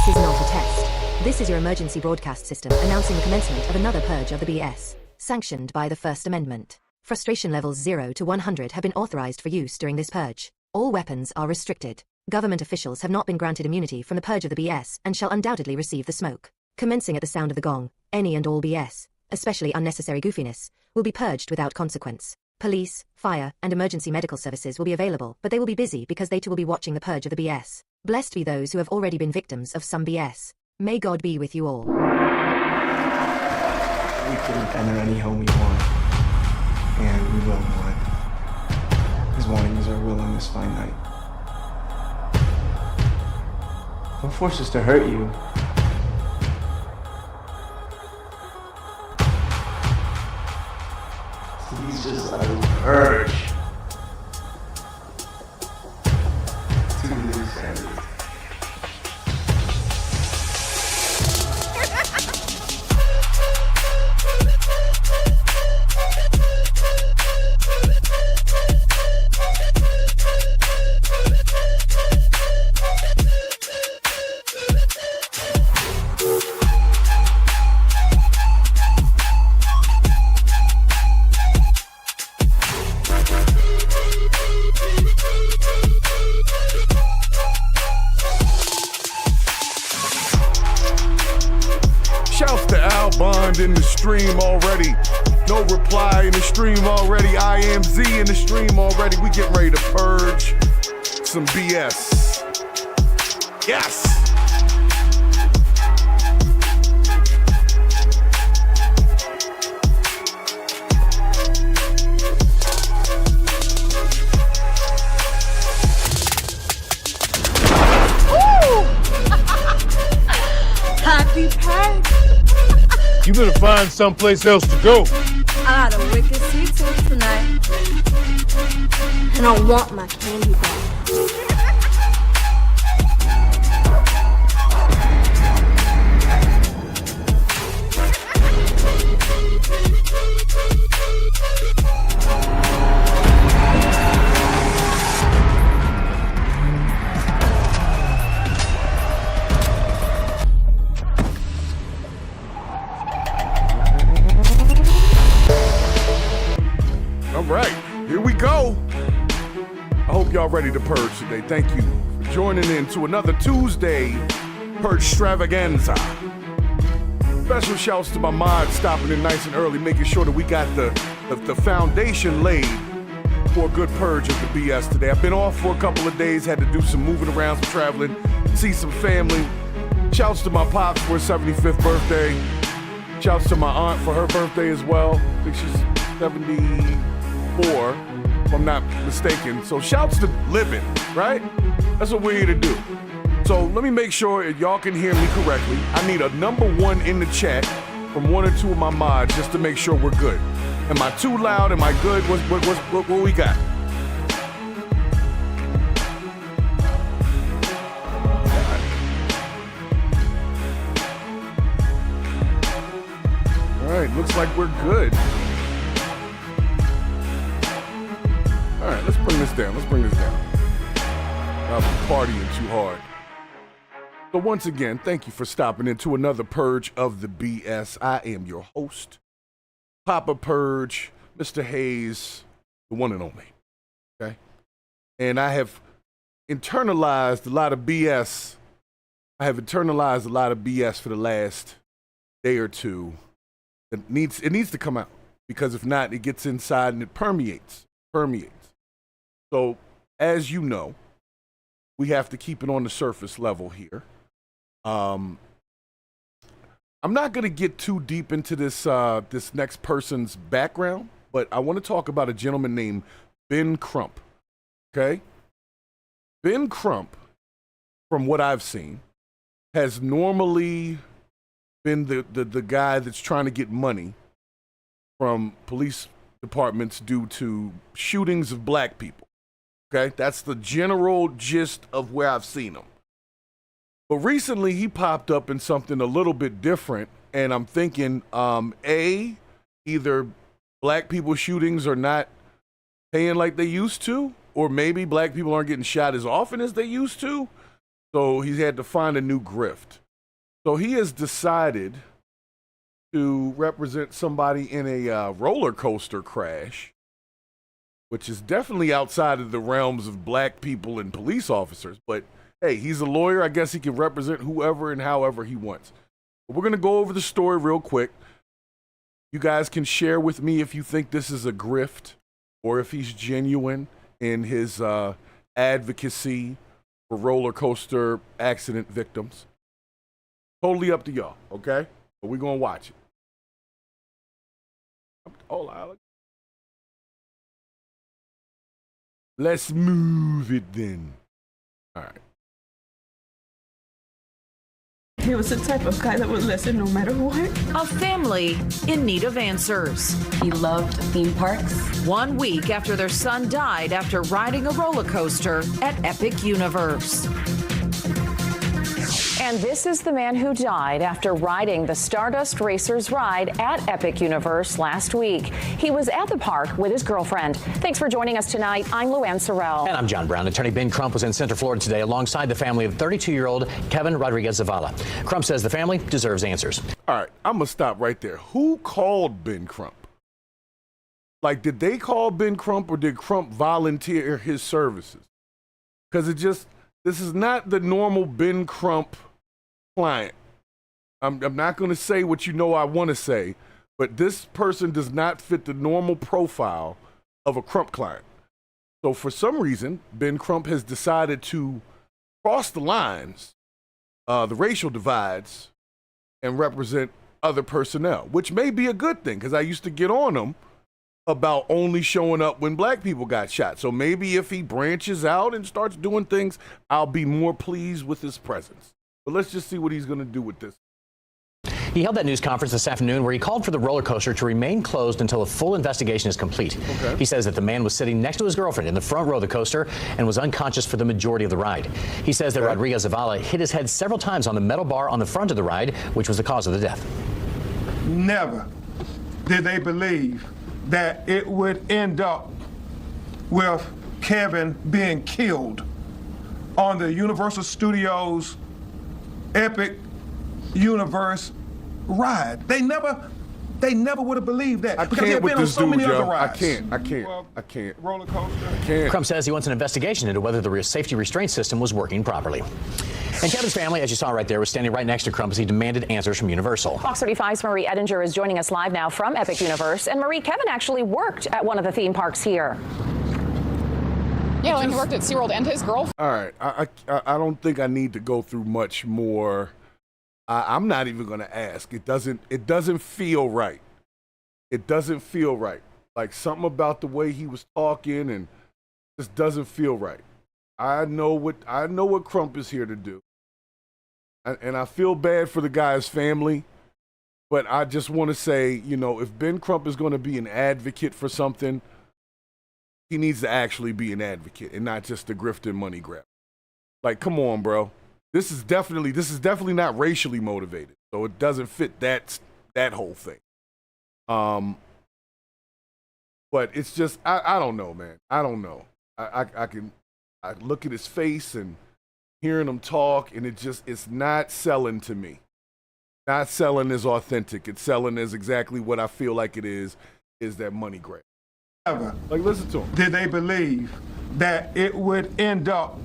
This is not a test. This is your emergency broadcast system announcing the commencement of another purge of the BS, sanctioned by the First Amendment. Frustration levels 0 to 100 have been authorized for use during this purge. All weapons are restricted. Government officials have not been granted immunity from the purge of the BS and shall undoubtedly receive the smoke. Commencing at the sound of the gong, any and all BS, especially unnecessary goofiness, will be purged without consequence. Police, fire, and emergency medical services will be available, but they will be busy because they too will be watching the purge of the BS. Blessed be those who have already been victims of some BS. May God be with you all. We can enter any home we want, and we will want. His wanting is our will on this fine night. Don't force us to hurt you. He's just a purge. To loose ends. In the stream already. No reply in the stream already. I am Z in the stream already. We getting ready to purge some BS. Yes. Happy purge. You better find someplace else to go. I got a wicked sweet tooth tonight. And I want my candy back. Y'all ready to purge today. Thank you for joining in to another Tuesday Purge Extravaganza. Special shouts to my mods stopping in nice and early, making sure that we got the foundation laid for a good purge of the BS today. I've been off for a couple of days, had to do some moving around, some traveling, see some family. Shouts to my pops for his 75th birthday. Shouts to my aunt for her birthday as well. I think she's 74. If I'm not mistaken. So shouts to living, right? That's what we're here to do. So let me make sure y'all can hear me correctly. I need a #1 in the chat from 1 or 2 of my mods just to make sure we're good. Am I too loud? Am I good? What we got? All right, looks like we're good. All right, let's bring this down. I'm partying too hard. So once again, thank you for stopping into another purge of the BS. I am your host, Papa Purge, Mr. Hayes, the one and only. Okay? And I have internalized a lot of BS. For the last day or two. It needs to come out, because if not, it gets inside and it permeates. So, as you know, we have to keep it on the surface level here. I'm not going to get too deep into this next person's background, but I want to talk about a gentleman named Ben Crump. Okay? Ben Crump, from what I've seen, has normally been the guy that's trying to get money from police departments due to shootings of black people. Okay, that's the general gist of where I've seen him. But recently he popped up in something a little bit different, and I'm thinking, either black people shootings are not paying like they used to, or maybe black people aren't getting shot as often as they used to. So he had to find a new grift. So he has decided to represent somebody in a roller coaster crash, which is definitely outside of the realms of black people and police officers. But hey, he's a lawyer. I guess he can represent whoever and however he wants. But we're going to go over the story real quick. You guys can share with me if you think this is a grift or if he's genuine in his advocacy for roller coaster accident victims. Totally up to y'all, okay? But we're going to watch it. Hold on. Let's move it then. All right. He was the type of guy that would listen no matter what. A family in need of answers. He loved theme parks. 1 week after their son died after riding a roller coaster at Epic Universe. And this is the man who died after riding the Stardust Racers ride at Epic Universe last week. He was at the park with his girlfriend. Thanks for joining us tonight. I'm Luann Sorrell. And I'm John Brown. Attorney Ben Crump was in Central Florida today alongside the family of 32-year-old Kevin Rodriguez Zavala. Crump says the family deserves answers. All right, I'm going to stop right there. Who called Ben Crump? Like, did they call Ben Crump or did Crump volunteer his services? Because this is not the normal Ben Crump client. I'm not going to say what you know I want to say, but this person does not fit the normal profile of a Crump client. So for some reason, Ben Crump has decided to cross the lines, the racial divides, and represent other personnel, which may be a good thing because I used to get on him about only showing up when black people got shot. So maybe if he branches out and starts doing things, I'll be more pleased with his presence. But let's just see what he's going to do with this. He held that news conference this afternoon where he called for the roller coaster to remain closed until a full investigation is complete. Okay. He says that the man was sitting next to his girlfriend in the front row of the coaster and was unconscious for the majority of the ride. He says that Rodriguez Zavala hit his head several times on the metal bar on the front of the ride, which was the cause of the death. Never did they believe that it would end up with Kevin being killed on the Universal Studios Epic Universe ride. They never would have believed that. I can't with this dude, Joe. I can't. Roller coaster. I can't. Crump says he wants an investigation into whether the safety restraint system was working properly. And Kevin's family, as you saw right there, was standing right next to Crump as he demanded answers from Universal. Fox 35's Marie Edinger is joining us live now from Epic Universe. And Marie, Kevin actually worked at one of the theme parks here. Yeah, and he worked at SeaWorld and his girlfriend. All right, I don't think I need to go through much more. I'm not even going to ask. It doesn't feel right. It doesn't feel right. Like something about the way he was talking and just doesn't feel right. I know what Crump is here to do. And I feel bad for the guy's family, but I just want to say, you know, if Ben Crump is going to be an advocate for something, he needs to actually be an advocate and not just a grifting money grab. Like, come on, bro. This is definitely not racially motivated, so it doesn't fit that whole thing. But it's just I don't know, man. I don't know. I look at his face and hearing him talk, and it's not selling to me. Not selling as authentic. It's selling as exactly what I feel like it is that money grab. Like, listen to him. Did they believe that it would end up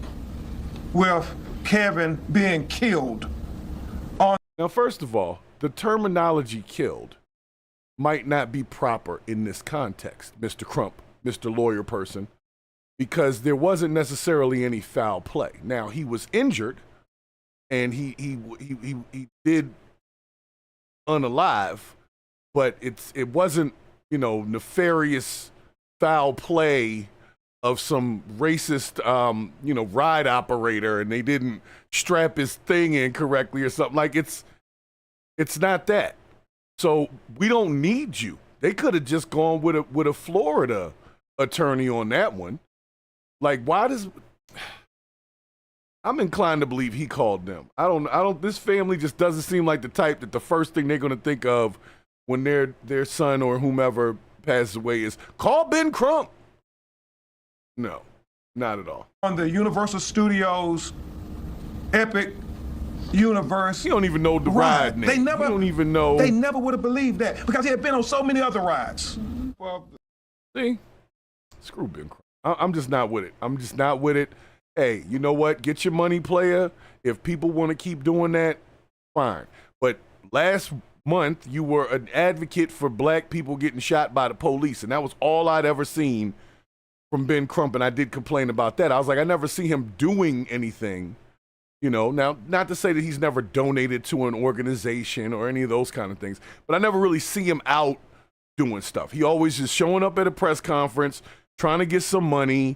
with Kevin being killed on? Now, first of all, the terminology killed might not be proper in this context, Mr. Crump, Mr. Lawyer person, because there wasn't necessarily any foul play. Now, he was injured and he did unalive, but it wasn't, you know, nefarious foul play of some racist, ride operator, and they didn't strap his thing in correctly or something. Like, it's not that. So we don't need you. They could have just gone with a Florida attorney on that one. Like, I'm inclined to believe he called them. This family just doesn't seem like the type that the first thing they're going to think of when their son or whomever passes away is call Ben Crump. No, not at all. On the Universal Studios Epic Universe. He don't even know the ride name. They never. He don't even know. They never would have believed that because he had been on so many other rides. Well, see, screw Ben Crump. I'm just not with it. I'm just not with it. Hey, you know what? Get your money, player. If people want to keep doing that, fine. But last month, you were an advocate for black people getting shot by the police, and that was all I'd ever seen from Ben Crump, and I did complain about that. I was like, I never see him doing anything, you know. Now, not to say that he's never donated to an organization or any of those kind of things, but I never really see him out doing stuff. He always just showing up at a press conference, trying to get some money,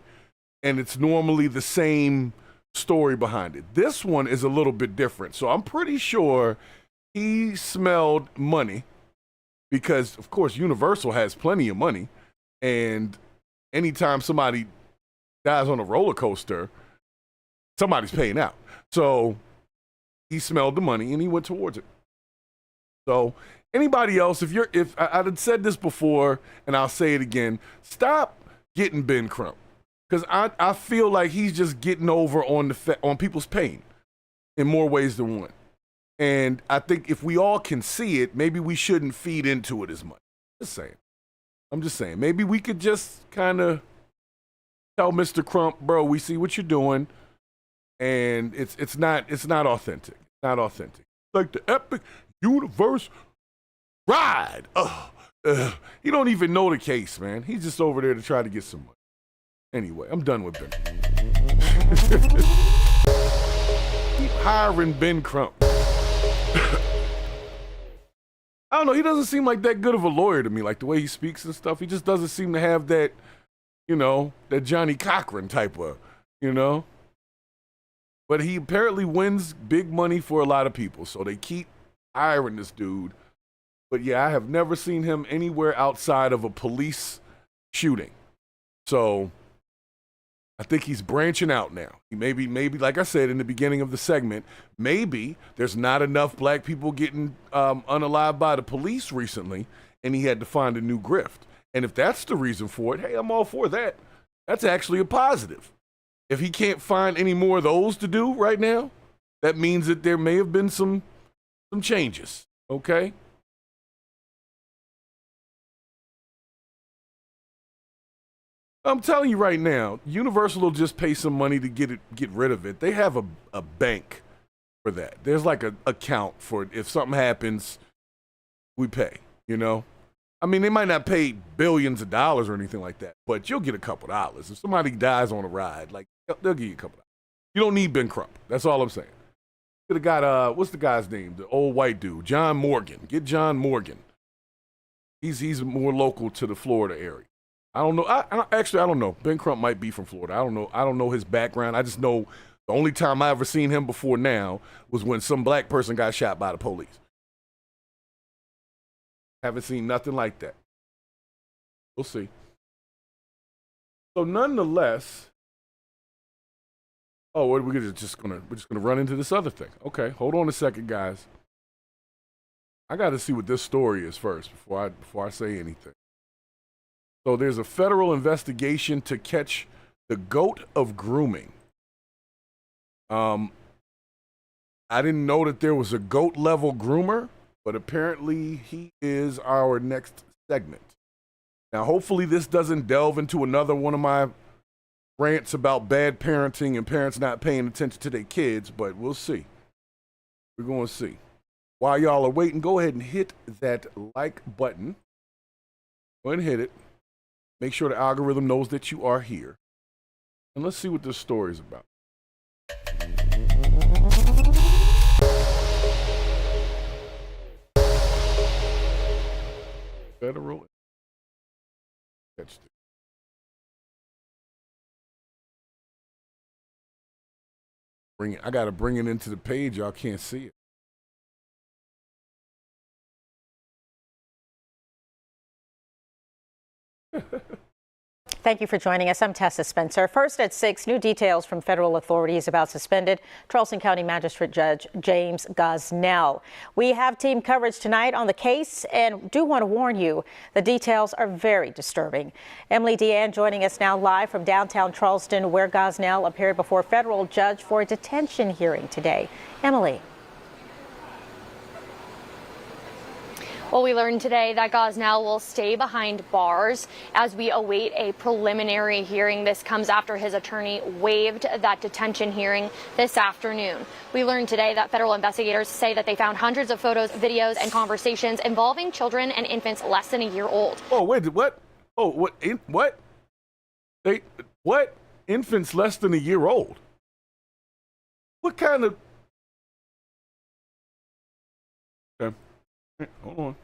and it's normally the same story behind it. This one is a little bit different. So I'm pretty sure he smelled money because, of course, Universal has plenty of money. And anytime somebody dies on a roller coaster, somebody's paying out. So he smelled the money and he went towards it. So anybody else, if I'd have said this before and I'll say it again, stop getting Ben Crump, because I feel like he's just getting over on people's pain in more ways than one. And I think if we all can see it, maybe we shouldn't feed into it as much. Just saying. I'm just saying. Maybe we could just kind of tell Mr. Crump, bro, we see what you're doing, and it's not authentic. It's not authentic. Like the Epic Universe ride. He don't even know the case, man. He's just over there to try to get some money. Anyway, I'm done with Ben. Keep hiring Ben Crump. I don't know. He doesn't seem like that good of a lawyer to me, like the way he speaks and stuff. He just doesn't seem to have that, you know, that Johnny Cochran type of, you know. But he apparently wins big money for a lot of people, so they keep hiring this dude. But yeah, I have never seen him anywhere outside of a police shooting. So I think he's branching out now. Maybe, like I said in the beginning of the segment, maybe there's not enough black people getting unalived by the police recently, and he had to find a new grift. And if that's the reason for it, hey, I'm all for that. That's actually a positive. If he can't find any more of those to do right now, that means that there may have been some changes, okay? I'm telling you right now, Universal will just pay some money to get rid of it. They have a bank for that. There's like an account for it. If something happens, we pay, you know? I mean, they might not pay billions of dollars or anything like that, but you'll get a couple dollars. If somebody dies on a ride, like, they'll give you a couple dollars. You don't need Ben Crump. That's all I'm saying. Could have got, what's the guy's name? The old white dude, John Morgan. Get John Morgan. He's more local to the Florida area. I don't know. I don't know. Ben Crump might be from Florida. I don't know his background. I just know the only time I ever seen him before now was when some black person got shot by the police. Haven't seen nothing like that. We'll see. So nonetheless, we're just gonna run into this other thing. Okay, hold on a second, guys. I got to see what this story is first before I say anything. So there's a federal investigation to catch the GOAT of grooming. I didn't know that there was a GOAT level groomer, but apparently he is our next segment. Now, hopefully this doesn't delve into another one of my rants about bad parenting and parents not paying attention to their kids, but we'll see. We're going to see. While y'all are waiting, go ahead and hit that like button. Go ahead and hit it. Make sure the algorithm knows that you are here. And let's see what this story is about. Federal. I got to bring it into the page. Y'all can't see it. Thank you for joining us. I'm Tessa Spencer. First at 6, new details from federal authorities about suspended Charleston County Magistrate Judge James Gosnell. We have team coverage tonight on the case and do want to warn you, the details are very disturbing. Emily Deanne joining us now live from downtown Charleston, where Gosnell appeared before a federal judge for a detention hearing today. Emily. Well, we learned today that Gosnell will stay behind bars as we await a preliminary hearing. This comes after his attorney waived that detention hearing this afternoon. We learned today that federal investigators say that they found hundreds of photos, videos, and conversations involving children and infants less than a year old. Oh, wait, what? Oh, what? What? What? Infants less than a year old? What kind of... Okay. Hold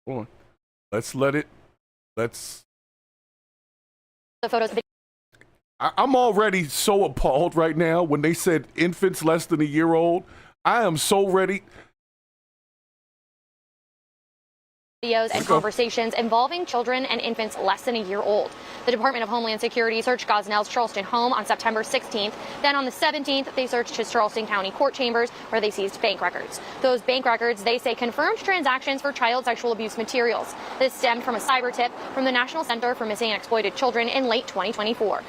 on. Let's. The photos. I'm already so appalled right now when they said infants less than a year old. I am so ready. Videos and conversations involving children and infants less than a year old. The Department of Homeland Security searched Gosnell's Charleston home on September 16th. Then on the 17th, they searched his Charleston County court chambers where they seized bank records. Those bank records, they say, confirmed transactions for child sexual abuse materials. This stemmed from a cyber tip from the National Center for Missing and Exploited Children in late 2024.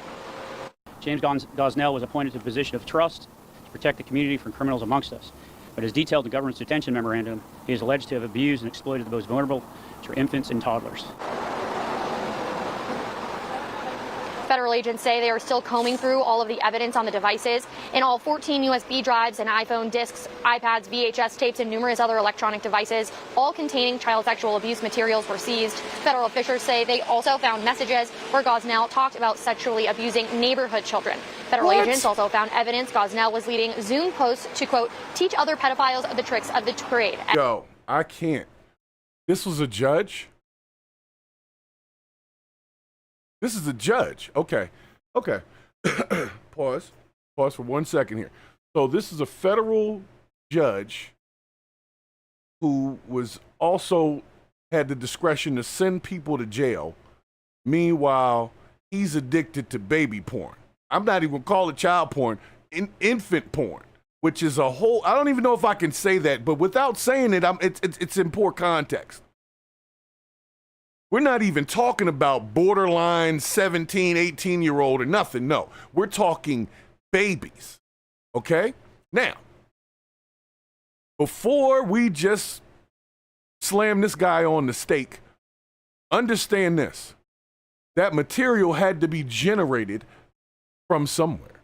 James Gosnell was appointed to a position of trust to protect the community from criminals amongst us. But as detailed in the government's detention memorandum, he is alleged to have abused and exploited the most vulnerable, which are infants and toddlers. Federal agents say they are still combing through all of the evidence on the devices. In all, 14 USB drives and iPhone discs, iPads, VHS tapes, and numerous other electronic devices, all containing child sexual abuse materials, were seized. Federal officials say they also found messages where Gosnell talked about sexually abusing neighborhood children. Federal agents also found evidence Gosnell was leading Zoom posts to, quote, teach other pedophiles the tricks of the trade. Yo, I can't. This was a judge? This is a judge. Okay. Pause for 1 second here. So this is a federal judge who was also had the discretion to send people to jail. Meanwhile, he's addicted to baby porn. I'm not even gonna call it child porn, infant porn, which is a whole, I don't even know if I can say that, but without saying it, it's in poor context. We're not even talking about borderline 17, 18-year-old or nothing. No, we're talking babies, okay? Now, before we just slam this guy on the stake, understand this. That material had to be generated from somewhere,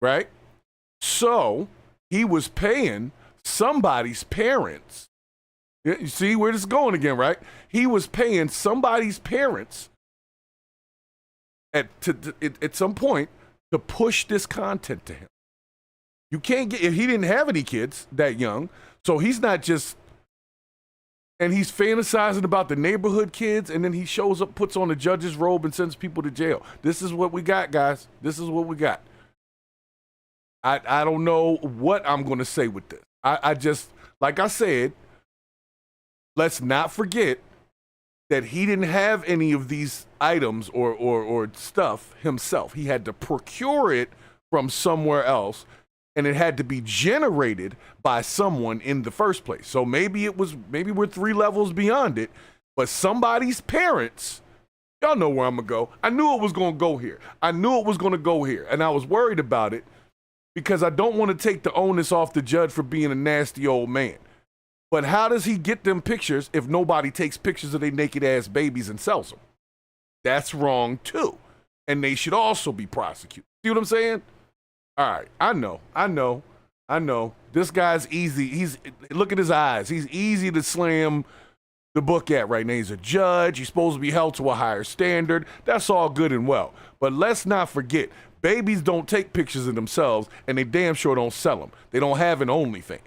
right? So he was paying somebody's parents. You see where this is going again, right? He was paying somebody's parents at some point to push this content to him. You can't get, if he didn't have any kids that young, so he's not just, and he's fantasizing about the neighborhood kids, and then he shows up, puts on a judge's robe, and sends people to jail. This is what we got, guys. This is what we got. I don't know what I'm going to say with this. I just, like I said, let's not forget that he didn't have any of these items or stuff himself. He had to procure it from somewhere else, and it had to be generated by someone in the first place. So maybe we're 3 levels beyond it, but somebody's parents, y'all know where I'm gonna go. I knew it was gonna go here. And I was worried about it because I don't want to take the onus off the judge for being a nasty old man. But how does he get them pictures if nobody takes pictures of their naked ass babies and sells them? That's wrong too. And they should also be prosecuted. See what I'm saying? All right, I know. This guy's easy. Look at his eyes. He's easy to slam the book at right now. He's a judge. He's supposed to be held to a higher standard. That's all good and well. But let's not forget, babies don't take pictures of themselves, and they damn sure don't sell them. They don't have an OnlyFans.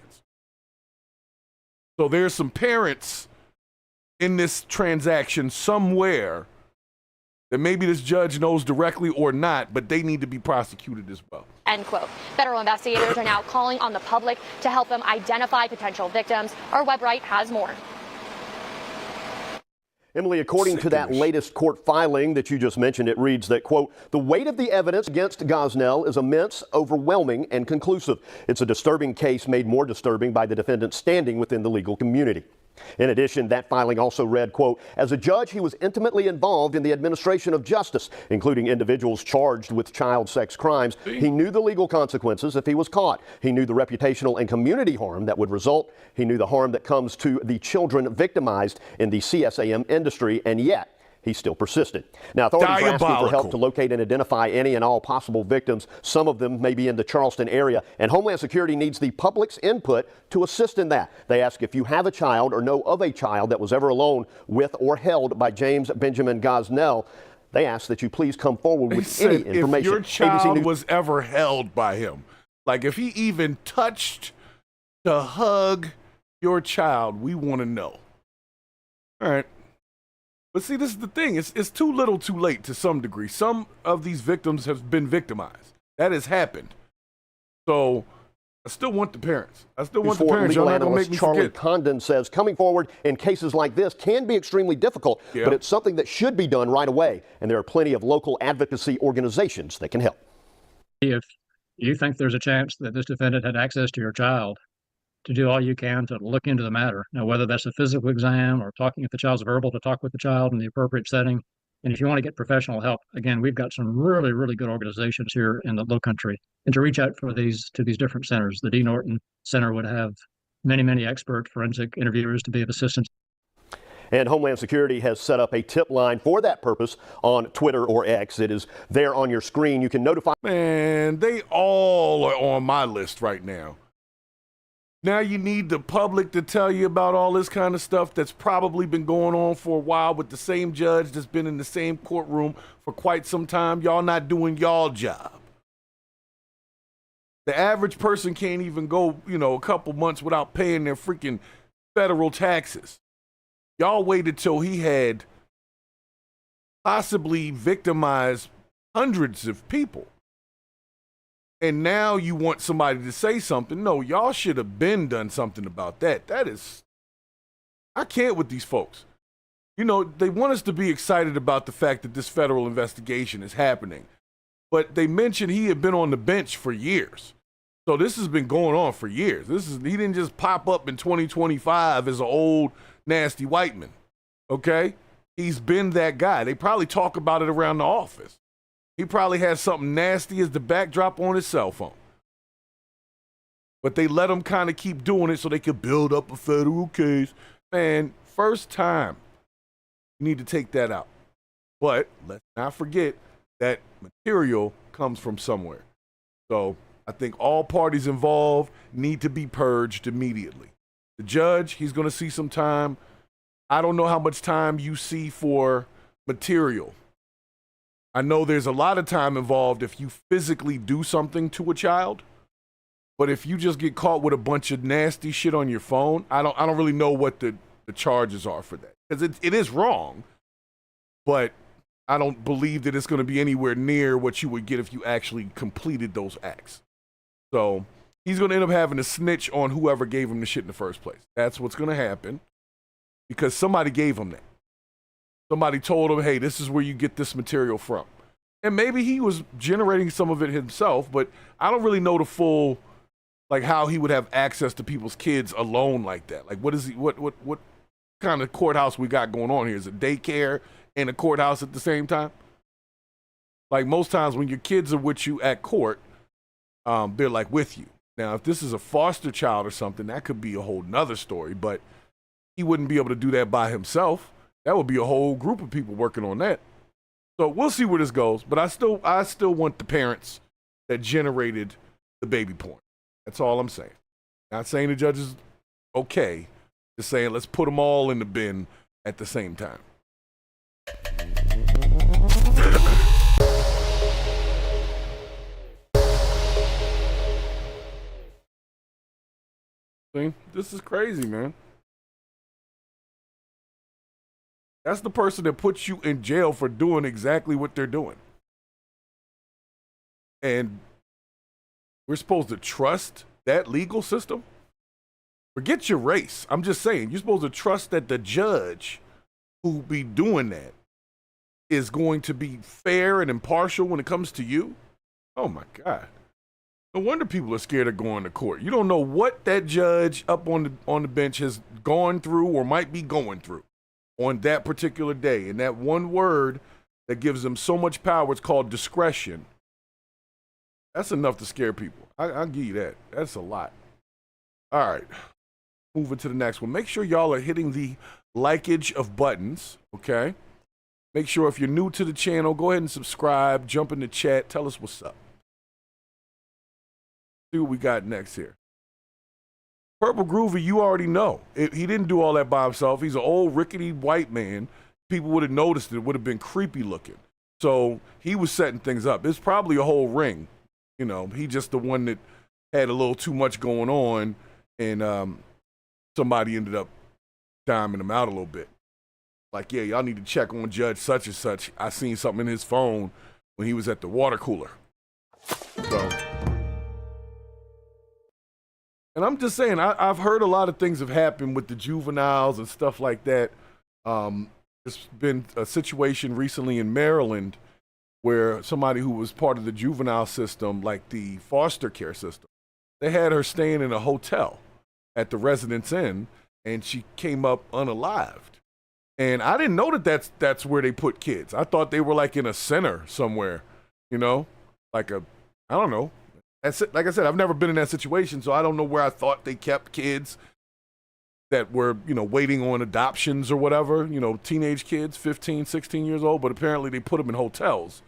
So there's some parents in this transaction somewhere that maybe this judge knows directly or not, but they need to be prosecuted as well. End quote. Federal investigators are now calling on the public to help them identify potential victims. Our web right has more. Emily, according to that latest court filing that you just mentioned, it reads that, quote, the weight of the evidence against Gosnell is immense, overwhelming, and conclusive. It's a disturbing case made more disturbing by the defendant standing within the legal community. In addition, that filing also read, quote, as a judge, he was intimately involved in the administration of justice, including individuals charged with child sex crimes. He knew the legal consequences if he was caught. He knew the reputational and community harm that would result. He knew the harm that comes to the children victimized in the CSAM industry, and yet he still persisted. Now, authorities are asking for help to locate and identify any and all possible victims. Some of them may be in the Charleston area, and Homeland Security needs the public's input to assist in that. They ask if you have a child or know of a child that was ever alone with or held by James Benjamin Gosnell. They ask that you please come forward with any information. If your child was ever held by him, like if he even touched to hug your child, we want to know. All right. But see, this is the thing. It's too little too late to some degree. Some of these victims have been victimized. That has happened. So I still want the parents. I still want the parents. Legal Y'all not gonna make analyst me Charlie forget. Condon says coming forward in cases like this can be extremely difficult, but it's something that should be done right away. And there are plenty of local advocacy organizations that can help. If you think there's a chance that this defendant had access to your child, to do all you can to look into the matter. Now, whether that's a physical exam or talking, if the child's verbal, to talk with the child in the appropriate setting. And if you want to get professional help, again, we've got some really, really good organizations here in the Lowcountry. And to reach out to these different centers. The D. Norton Center would have many, many expert forensic interviewers to be of assistance. And Homeland Security has set up a tip line for that purpose on Twitter or X. It is there on your screen. You can notify. Man, they all are on my list right now. Now you need the public to tell you about all this kind of stuff that's probably been going on for a while with the same judge that's been in the same courtroom for quite some time. Y'all not doing y'all job. The average person can't even go, a couple months without paying their freaking federal taxes. Y'all waited till he had possibly victimized hundreds of people. And now you want somebody to say something. No, y'all should have been done something about that. I can't with these folks. They want us to be excited about the fact that this federal investigation is happening. But they mentioned he had been on the bench for years. So this has been going on for years. He didn't just pop up in 2025 as an old, nasty white man. Okay? He's been that guy. They probably talk about it around the office. He probably has something nasty as the backdrop on his cell phone. But they let him kind of keep doing it so they could build up a federal case. Man, first time, you need to take that out. But let's not forget that material comes from somewhere. So I think all parties involved need to be purged immediately. The judge, he's going to see some time. I don't know how much time you see for material. I know there's a lot of time involved if you physically do something to a child, but if you just get caught with a bunch of nasty shit on your phone, I don't really know what the charges are for that, because it is wrong, but I don't believe that it's going to be anywhere near what you would get if you actually completed those acts. So he's going to end up having to snitch on whoever gave him the shit in the first place. That's what's going to happen, because somebody gave him that. Somebody told him, hey, this is where you get this material from. And maybe he was generating some of it himself, but I don't really know the full, how he would have access to people's kids alone like that. What is he, what kind of courthouse we got going on here? Is it daycare and a courthouse at the same time? Most times when your kids are with you at court, they're with you. Now, if this is a foster child or something, that could be a whole nother story, but he wouldn't be able to do that by himself. That would be a whole group of people working on that. So we'll see where this goes. But I still want the parents that generated the baby porn. That's all I'm saying. Not saying the judge is okay. Just saying let's put them all in the bin at the same time. See, this is crazy, man. That's the person that puts you in jail for doing exactly what they're doing. And we're supposed to trust that legal system? Forget your race. I'm just saying, you're supposed to trust that the judge who be doing that is going to be fair and impartial when it comes to you? Oh my God. No wonder people are scared of going to court. You don't know what that judge up on the bench has gone through or might be going through on that particular day. And that one word that gives them so much power, it's called discretion. That's enough to scare people. I'll give you that. That's a lot. All right. Moving to the next one. Make sure y'all are hitting the likeage of buttons, okay? Make sure if you're new to the channel, go ahead and subscribe, jump in the chat, tell us what's up. See what we got next here. Purple Groovy, you already know. He didn't do all that by himself. He's an old rickety white man. People would have noticed it. It would have been creepy looking. So he was setting things up. It's probably a whole ring. You know, he just the one that had a little too much going on, and somebody ended up diming him out a little bit. Like, yeah, y'all need to check on Judge such and such. I seen something in his phone when he was at the water cooler. So, and I'm just saying, I've heard a lot of things have happened with the juveniles and stuff like that. There's been a situation recently in Maryland where somebody who was part of the juvenile system, like the foster care system, they had her staying in a hotel at the Residence Inn, and she came up unalived. And I didn't know that that's where they put kids. I thought they were like in a center somewhere, you know, like I don't know. That's it. Like I said, I've never been in that situation, so I don't know where I thought they kept kids that were, you know, waiting on adoptions or whatever, you know, teenage kids, 15, 16 years old, but apparently they put them in hotels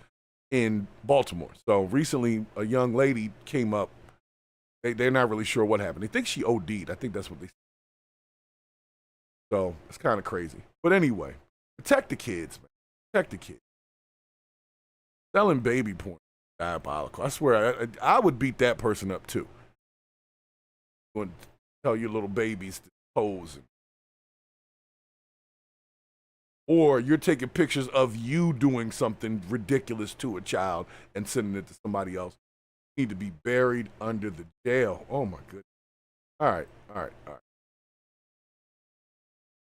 in Baltimore. So recently a young lady came up. They're not really sure what happened. They think she OD'd. I think that's what they said. So it's kind of crazy. But anyway, protect the kids, man. Protect the kids. Selling baby porn, diabolical. I swear, I would beat that person up too. Going to tell your little babies to pose. Or you're taking pictures of you doing something ridiculous to a child and sending it to somebody else. You need to be buried under the jail. Oh my goodness. All right.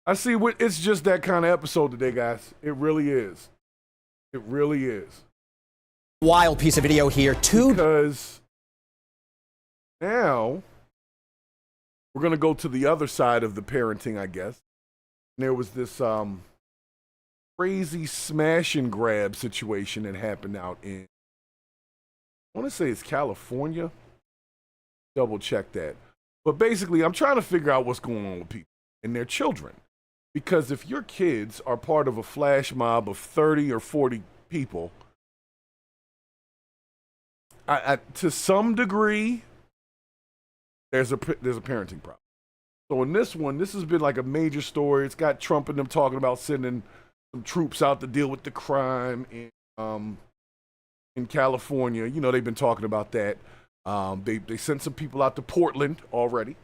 I see it's just that kind of episode today, guys. It really is. It really is. Wild piece of video here, too. Because now we're going to go to the other side of the parenting, I guess. And there was this crazy smash and grab situation that happened out in, I want to say it's California. Double check that. But basically, I'm trying to figure out what's going on with people and their children. Because if your kids are part of a flash mob of 30 or 40 people, to some degree, there's a parenting problem. So in this one, this has been like a major story. It's got Trump and them talking about sending some troops out to deal with the crime in California. You know, they've been talking about that. They sent some people out to Portland already,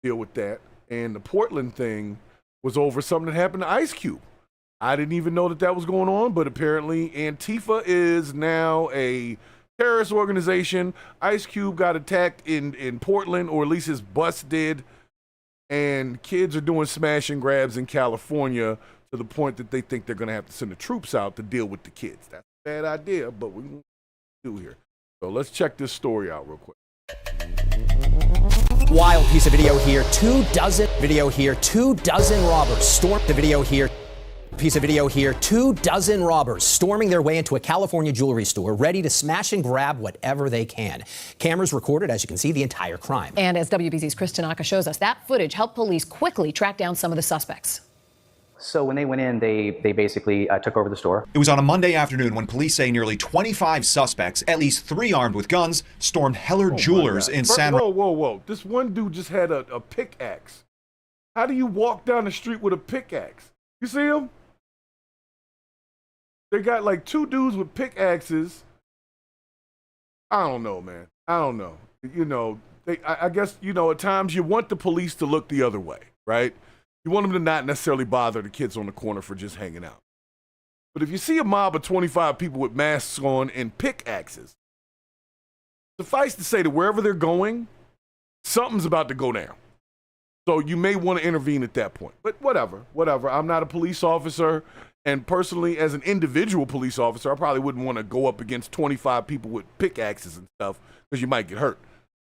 deal with that. And the Portland thing was over something that happened to Ice Cube. I didn't even know that was going on, but apparently Antifa is now a terrorist organization. Ice Cube got attacked in Portland, or at least his bus did, and kids are doing smash and grabs in California to the point that they think they're going to have to send the troops out to deal with the kids. That's a bad idea, but we can do here. So let's check this story out real quick. Wild piece of video here. 24 video here. 24 robbers stormed the video here. Piece of video here. 24 robbers storming their way into a California jewelry store, ready to smash and grab whatever they can. Cameras recorded, as you can see, the entire crime. And as WBZ's Chris Tanaka shows us, that footage helped police quickly track down some of the suspects. So when they went in, they basically took over the store. It was on a Monday afternoon when police say nearly 25 suspects, at least 3 armed with guns, stormed Heller Jewelers in San Francisco. Whoa. This one dude just had a pickaxe. How do you walk down the street with a pickaxe? You see him? They got like 2 dudes with pickaxes. I don't know, man. I don't know. You know, I guess, you know, at times you want the police to look the other way, right? You want them to not necessarily bother the kids on the corner for just hanging out. But if you see a mob of 25 people with masks on and pickaxes, suffice to say that wherever they're going, something's about to go down. So you may want to intervene at that point. But whatever. I'm not a police officer. And personally, as an individual police officer, I probably wouldn't want to go up against 25 people with pickaxes and stuff because you might get hurt.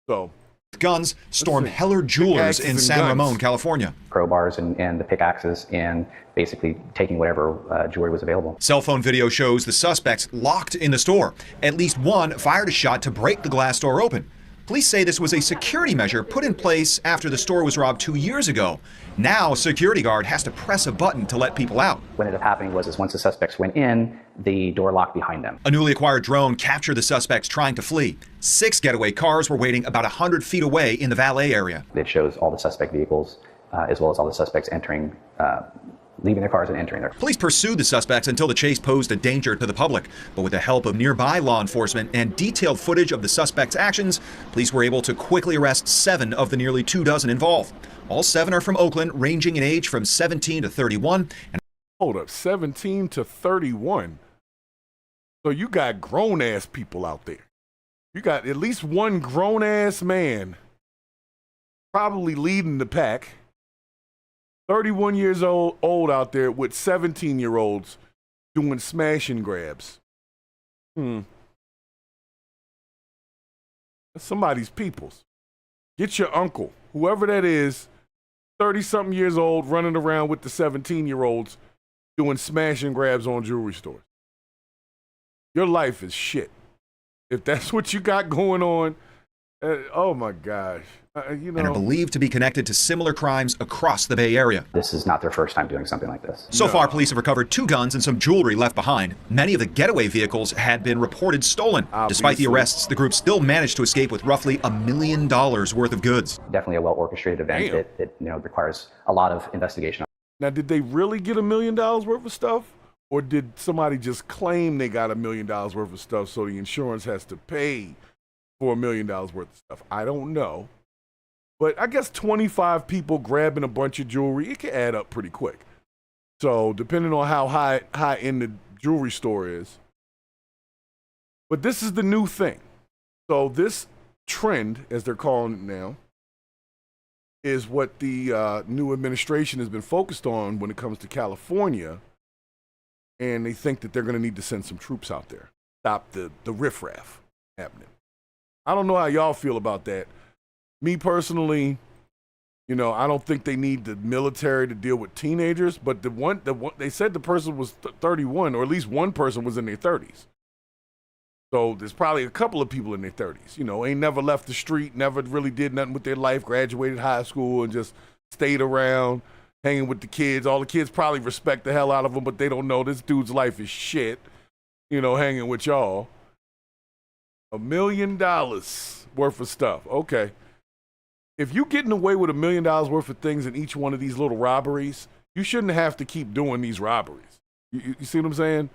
So, guns stormed Heller Jewelers in San Ramon, California. Crowbars and the pickaxes and basically taking whatever jewelry was available. Cell phone video shows the suspects locked in the store. At least one fired a shot to break the glass door open. Police say this was a security measure put in place after the store was robbed 2 years ago. Now, a security guard has to press a button to let people out. What ended up happening was once the suspects went in, the door locked behind them. A newly acquired drone captured the suspects trying to flee. 6 getaway cars were waiting about 100 feet away in the valet area. It shows all the suspect vehicles, as well as all the suspects entering, leaving their cars and entering their. Police pursued the suspects until the chase posed a danger to the public. But with the help of nearby law enforcement and detailed footage of the suspects' actions, police were able to quickly arrest 7 of the nearly 2 dozen involved. All 7 are from Oakland, ranging in age from 17 to 31. Hold up, 17 to 31. So you got grown-ass people out there. You got at least one grown-ass man probably leading the pack. 31 years old out there with 17-year-olds doing smash and grabs. That's somebody's peoples. Get your uncle, whoever that is, 30-something years old, running around with the 17-year-olds doing smash and grabs on jewelry stores. Your life is shit. If that's what you got going on, oh my gosh. And are believed to be connected to similar crimes across the Bay Area. This is not their first time doing something like this. So far, police have recovered 2 guns and some jewelry left behind. Many of the getaway vehicles had been reported stolen. Despite the arrests, the group still managed to escape with roughly $1 million worth of goods. Definitely a well-orchestrated event that requires a lot of investigation. Now, did they really get $1 million worth of stuff? Or did somebody just claim they got $1 million worth of stuff so the insurance has to pay for $1 million worth of stuff? I don't know. But I guess 25 people grabbing a bunch of jewelry, it can add up pretty quick. So depending on how high end the jewelry store is. But this is the new thing. So this trend, as they're calling it now, is what the new administration has been focused on when it comes to California. And they think that they're going to need to send some troops out there. Stop the riffraff happening. I don't know how y'all feel about that. Me personally, I don't think they need the military to deal with teenagers, but the one they said the person was 31, or at least one person was in their 30s. So there's probably a couple of people in their 30s, ain't never left the street, never really did nothing with their life, graduated high school and just stayed around, hanging with the kids. All the kids probably respect the hell out of them, but they don't know this dude's life is shit, hanging with y'all. $1 million worth of stuff. Okay. If you're getting away with $1 million worth of things in each one of these little robberies, you shouldn't have to keep doing these robberies. You see what I'm saying?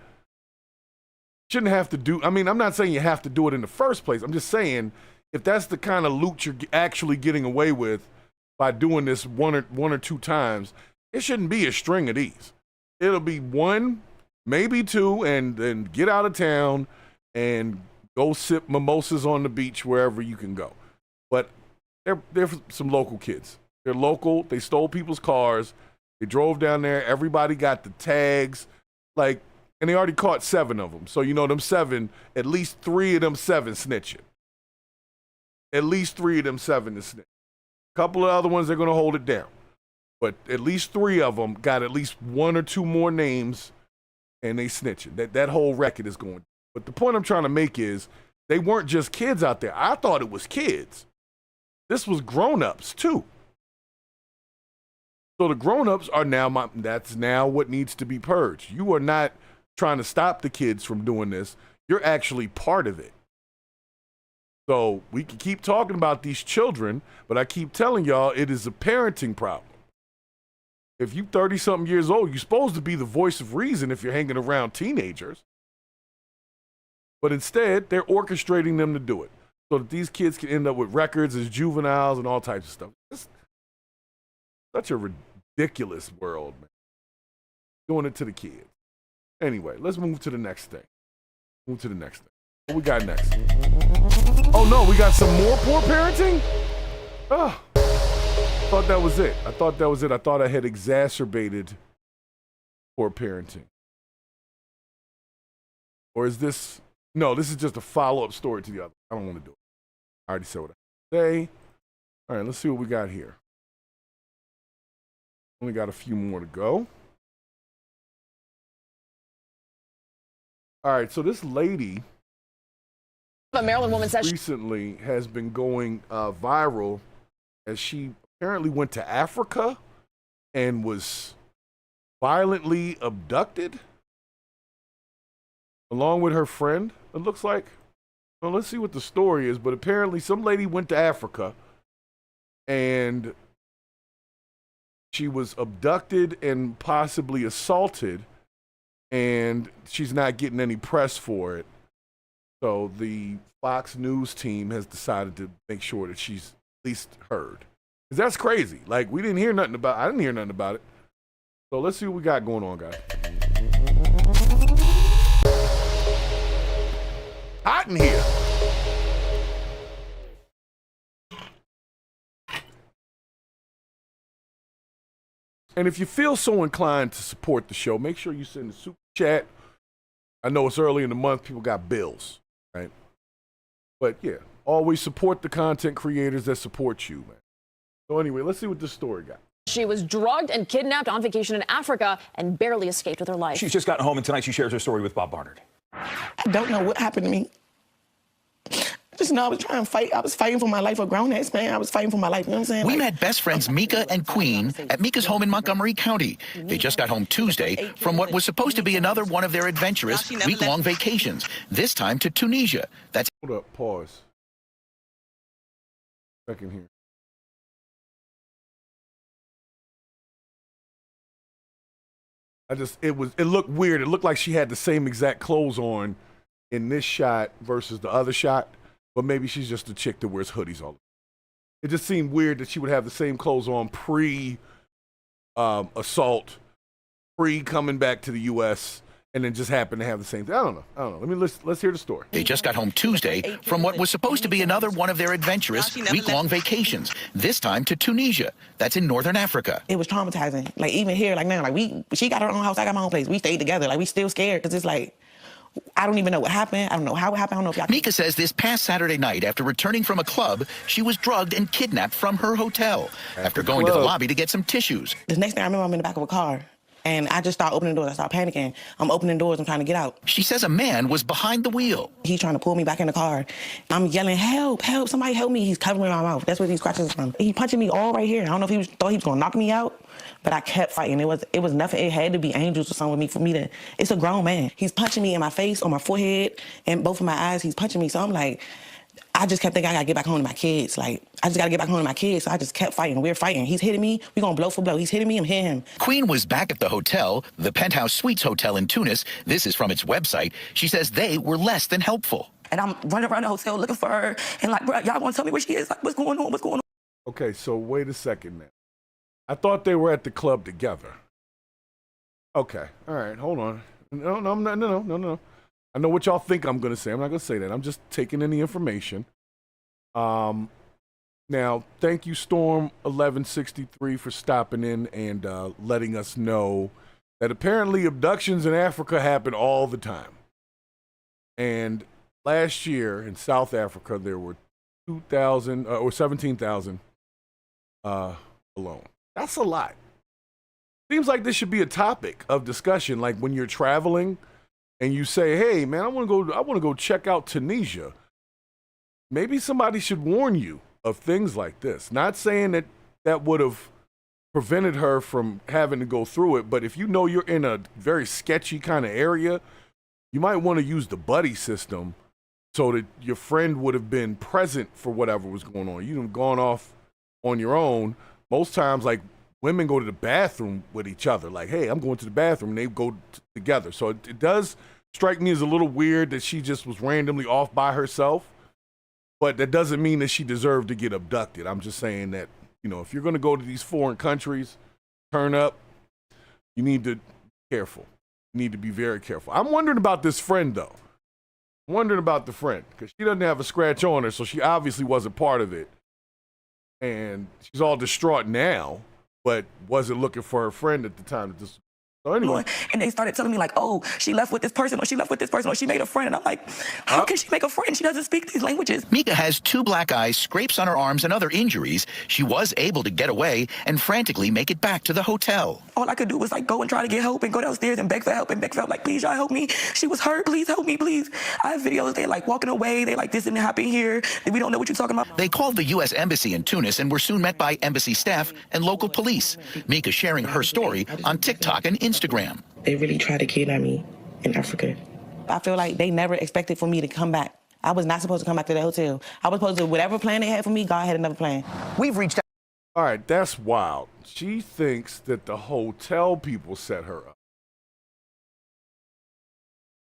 Shouldn't have to do. I mean, I'm not saying you have to do it in the first place. I'm just saying if that's the kind of loot you're actually getting away with by doing this one or 2 times, it shouldn't be a string of these. It'll be 1, maybe 2, and then get out of town and go sip mimosas on the beach wherever you can go. But they're some local kids. They're local. They stole people's cars. They drove down there. Everybody got the tags. And they already caught 7 of them. So, them 7, at least 3 of them 7 snitching. At least 3 of them 7 is snitching. A couple of other ones, they're going to hold it down. But at least 3 of them got at least 1 or 2 more names, and they snitching. That whole record is going. But the point I'm trying to make is they weren't just kids out there. I thought it was kids. This was grown-ups, too. So the grown-ups are that's now what needs to be purged. You are not trying to stop the kids from doing this. You're actually part of it. So we can keep talking about these children, but I keep telling y'all it is a parenting problem. If you 30-something years old, you're supposed to be the voice of reason if you're hanging around teenagers. But instead, they're orchestrating them to do it so that these kids can end up with records as juveniles and all types of stuff. It's such a ridiculous world, man. Doing it to the kids. Anyway, let's move to the next thing. What we got next? Oh, no, we got some more poor parenting? Oh. thought that was it. I thought I had exacerbated poor parenting. Or is this? No, this is just a follow-up story to the other. I don't want to do it. I already said what I say. All right, let's see what we got here. Only got a few more to go. All right, so this lady A Maryland woman says recently has been going viral as she apparently went to Africa and was violently abducted along with her friend, it looks like. Well, let's see what the story is, but apparently some lady went to Africa and she was abducted and possibly assaulted, and she's not getting any press for it. So the Fox News team has decided to make sure that she's at least heard. Because that's crazy. Like, I didn't hear nothing about it. So let's see what we got going on, guys. Hot in here. And if you feel so inclined to support the show, make sure you send a super chat. I know it's early in the month, people got bills, right? But yeah, always support the content creators that support you, man. So anyway, let's see what this story got. she was drugged and kidnapped on vacation in Africa and barely escaped with her life. She's just gotten home, and tonight she shares her story with Bob Barnard. I don't know what happened to me. I just know I was trying to fight. I was fighting for my life. A grown-ass man. I was fighting for my life. You know what I'm saying? We met best friends Mika and Queen at Mika's home in Montgomery County. They just got home Tuesday from what was supposed to be another one of their adventurous week-long vacations, this time to Tunisia. That's Hold up, pause. Second here. It looked weird. It looked like she had the same exact clothes on in this shot versus the other shot, but maybe she's just a chick that wears hoodies all the time. It just seemed weird that she would have the same clothes on pre-assault, pre-coming back to the U.S., and then just happen to have the same thing. I don't know. Let's hear the story. They just got home Tuesday from what was supposed to be another one of their adventurous week-long vacations, this time to Tunisia. That's in northern Africa. It was traumatizing. Like, even here, like now, like she got her own house, I got my own place. We stayed together. Like, we still scared because it's like, I don't even know what happened. I don't know how it happened. I don't know if y'all... Mika says this past Saturday night, after returning from a club, she was drugged and kidnapped from her hotel after going to the lobby to get some tissues. The next thing I remember, I'm in the back of a car. And I just start opening doors. I start panicking. I'm opening doors. I'm trying to get out. She says a man was behind the wheel. He's trying to pull me back in the car. I'm yelling, help, help, somebody help me. He's covering my mouth. That's where these scratches are from. He punching me all right here. I don't know if he thought he was going to knock me out, but I kept fighting. It was nothing. It had to be angels or something with me for me to... It's a grown man. He's punching me in my face, on my forehead, and both of my eyes. He's punching me. So I'm like... I just kept thinking I gotta get back home to my kids. Like, I just gotta get back home to my kids. So I just kept fighting. We're fighting. He's hitting me. We're gonna blow for blow. He's hitting me. I'm hitting him. Queen was back at the hotel, the Penthouse Suites Hotel in Tunis. This is from its website. She says they were less than helpful. And I'm running around the hotel looking for her. And like, bro, y'all wanna tell me where she is? Like, what's going on? What's going on? Okay, so wait a second, man. I thought they were at the club together. Okay, all right, hold on. No. I know what y'all think I'm gonna say. I'm not gonna say that. I'm just taking in the information. Now, thank you, Storm1163, for stopping in and letting us know that apparently abductions in Africa happen all the time. And last year in South Africa, there were 2,000 or 17,000 alone. That's a lot. Seems like this should be a topic of discussion. Like when you're traveling and you say, "Hey, man, I want to go check out Tunisia." Maybe somebody should warn you of things like this. Not saying that would have prevented her from having to go through it, but if you know you're in a very sketchy kind of area, you might want to use the buddy system so that your friend would have been present for whatever was going on. You'd have gone off on your own. Most times, like, women go to the bathroom with each other. Like, hey, I'm going to the bathroom, and they go together. So it does strike me as a little weird that she just was randomly off by herself. But that doesn't mean that she deserved to get abducted. I'm just saying that, you know, if you're going to go to these foreign countries, turn up, you need to be careful. You need to be very careful. I'm wondering about this friend, though. I'm wondering about the friend, because she doesn't have a scratch on her, so she obviously wasn't part of it. And she's all distraught now, but wasn't looking for her friend at the time that this. So anyway. And they started telling me like, oh, she left with this person, or she left with this person, or she made a friend. And I'm like, how can she make a friend? She doesn't speak these languages. Mika has 2 black eyes, scrapes on her arms, and other injuries. She was able to get away and frantically make it back to the hotel. All I could do was like go and try to get help and go downstairs and beg for help and beg for help. Like, please, y'all help me. She was hurt. Please help me, please. I have videos. They're like walking away. They like, this didn't happen here. We don't know what you're talking about. They called the U.S. Embassy in Tunis and were soon met by embassy staff and local police. Mika sharing her story on TikTok and Instagram. They really tried to kidnap me in Africa. I feel like they never expected for me to come back. I was not supposed to come back to the hotel. I was supposed to, whatever plan they had for me, God had another plan. We've reached out. All right, that's wild. She thinks that the hotel people set her up.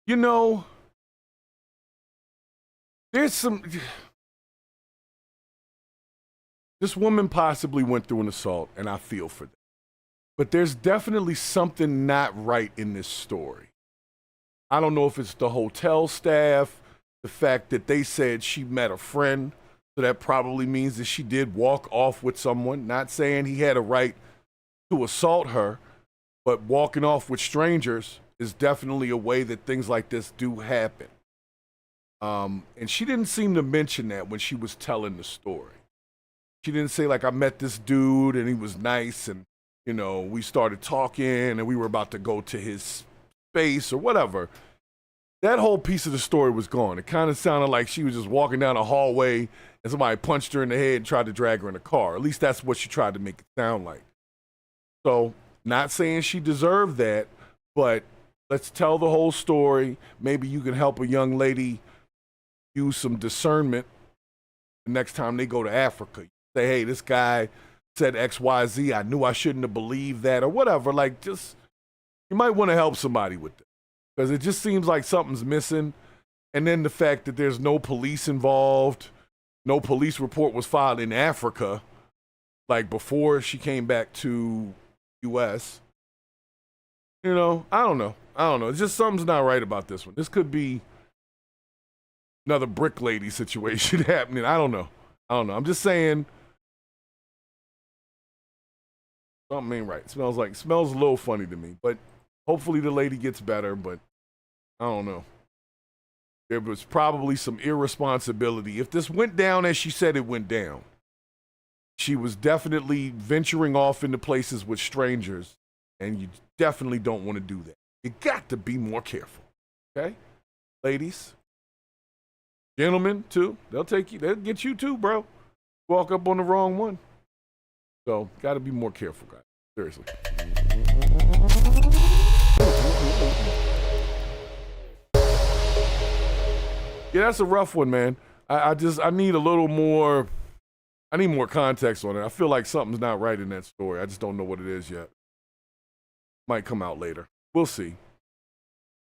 You know, there's some. This woman possibly went through an assault, and I feel for that. But there's definitely something not right in this story. I don't know if it's the hotel staff, the fact that they said she met a friend, so that probably means that she did walk off with someone. Not saying he had a right to assault her, but walking off with strangers is definitely a way that things like this do happen. And she didn't seem to mention that when she was telling the story. She didn't say, like, I met this dude and he was nice and, you know, we started talking and we were about to go to his space or whatever. That whole piece of the story was gone. It kind of sounded like she was just walking down a hallway and somebody punched her in the head and tried to drag her in a car. At least that's what she tried to make it sound like. So, not saying she deserved that, but let's tell the whole story. Maybe you can help a young lady use some discernment the next time they go to Africa. Say, hey, this guy said XYZ. I knew I shouldn't have believed that or whatever. Like, just, you might want to help somebody with this because it just seems like something's missing. And then the fact that there's no police involved, no police report was filed in Africa, like before she came back to U.S. You know, I don't know. It's just something's not right about this one. This could be another brick lady situation happening. I don't know. I'm just saying something ain't right. Smells a little funny to me, but hopefully the lady gets better, but I don't know. There was probably some irresponsibility. If this went down as she said it went down, she was definitely venturing off into places with strangers, and you definitely don't want to do that. You got to be more careful, okay? Ladies, gentlemen, too. They'll get you too, bro. Walk up on the wrong one. So, got to be more careful, guys. Seriously. Yeah, that's a rough one, man. I need a little more, I need more context on it. I feel like something's not right in that story. I just don't know what it is yet. Might come out later. We'll see.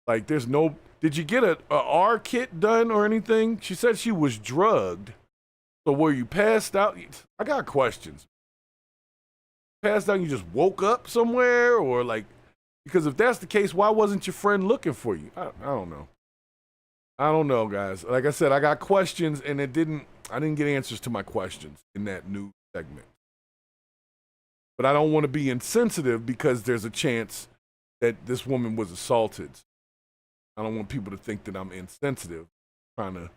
Like, there's no, did you get a R kit done or anything? She said she was drugged. So were you passed out? I got questions. Passed out, you just woke up somewhere, or like, because if that's the case, why wasn't your friend looking for you? I don't know. I don't know, guys. Like I said, I got questions, and I didn't get answers to my questions in that new segment. But I don't want to be insensitive because there's a chance that this woman was assaulted. I don't want people to think that I'm insensitive, trying to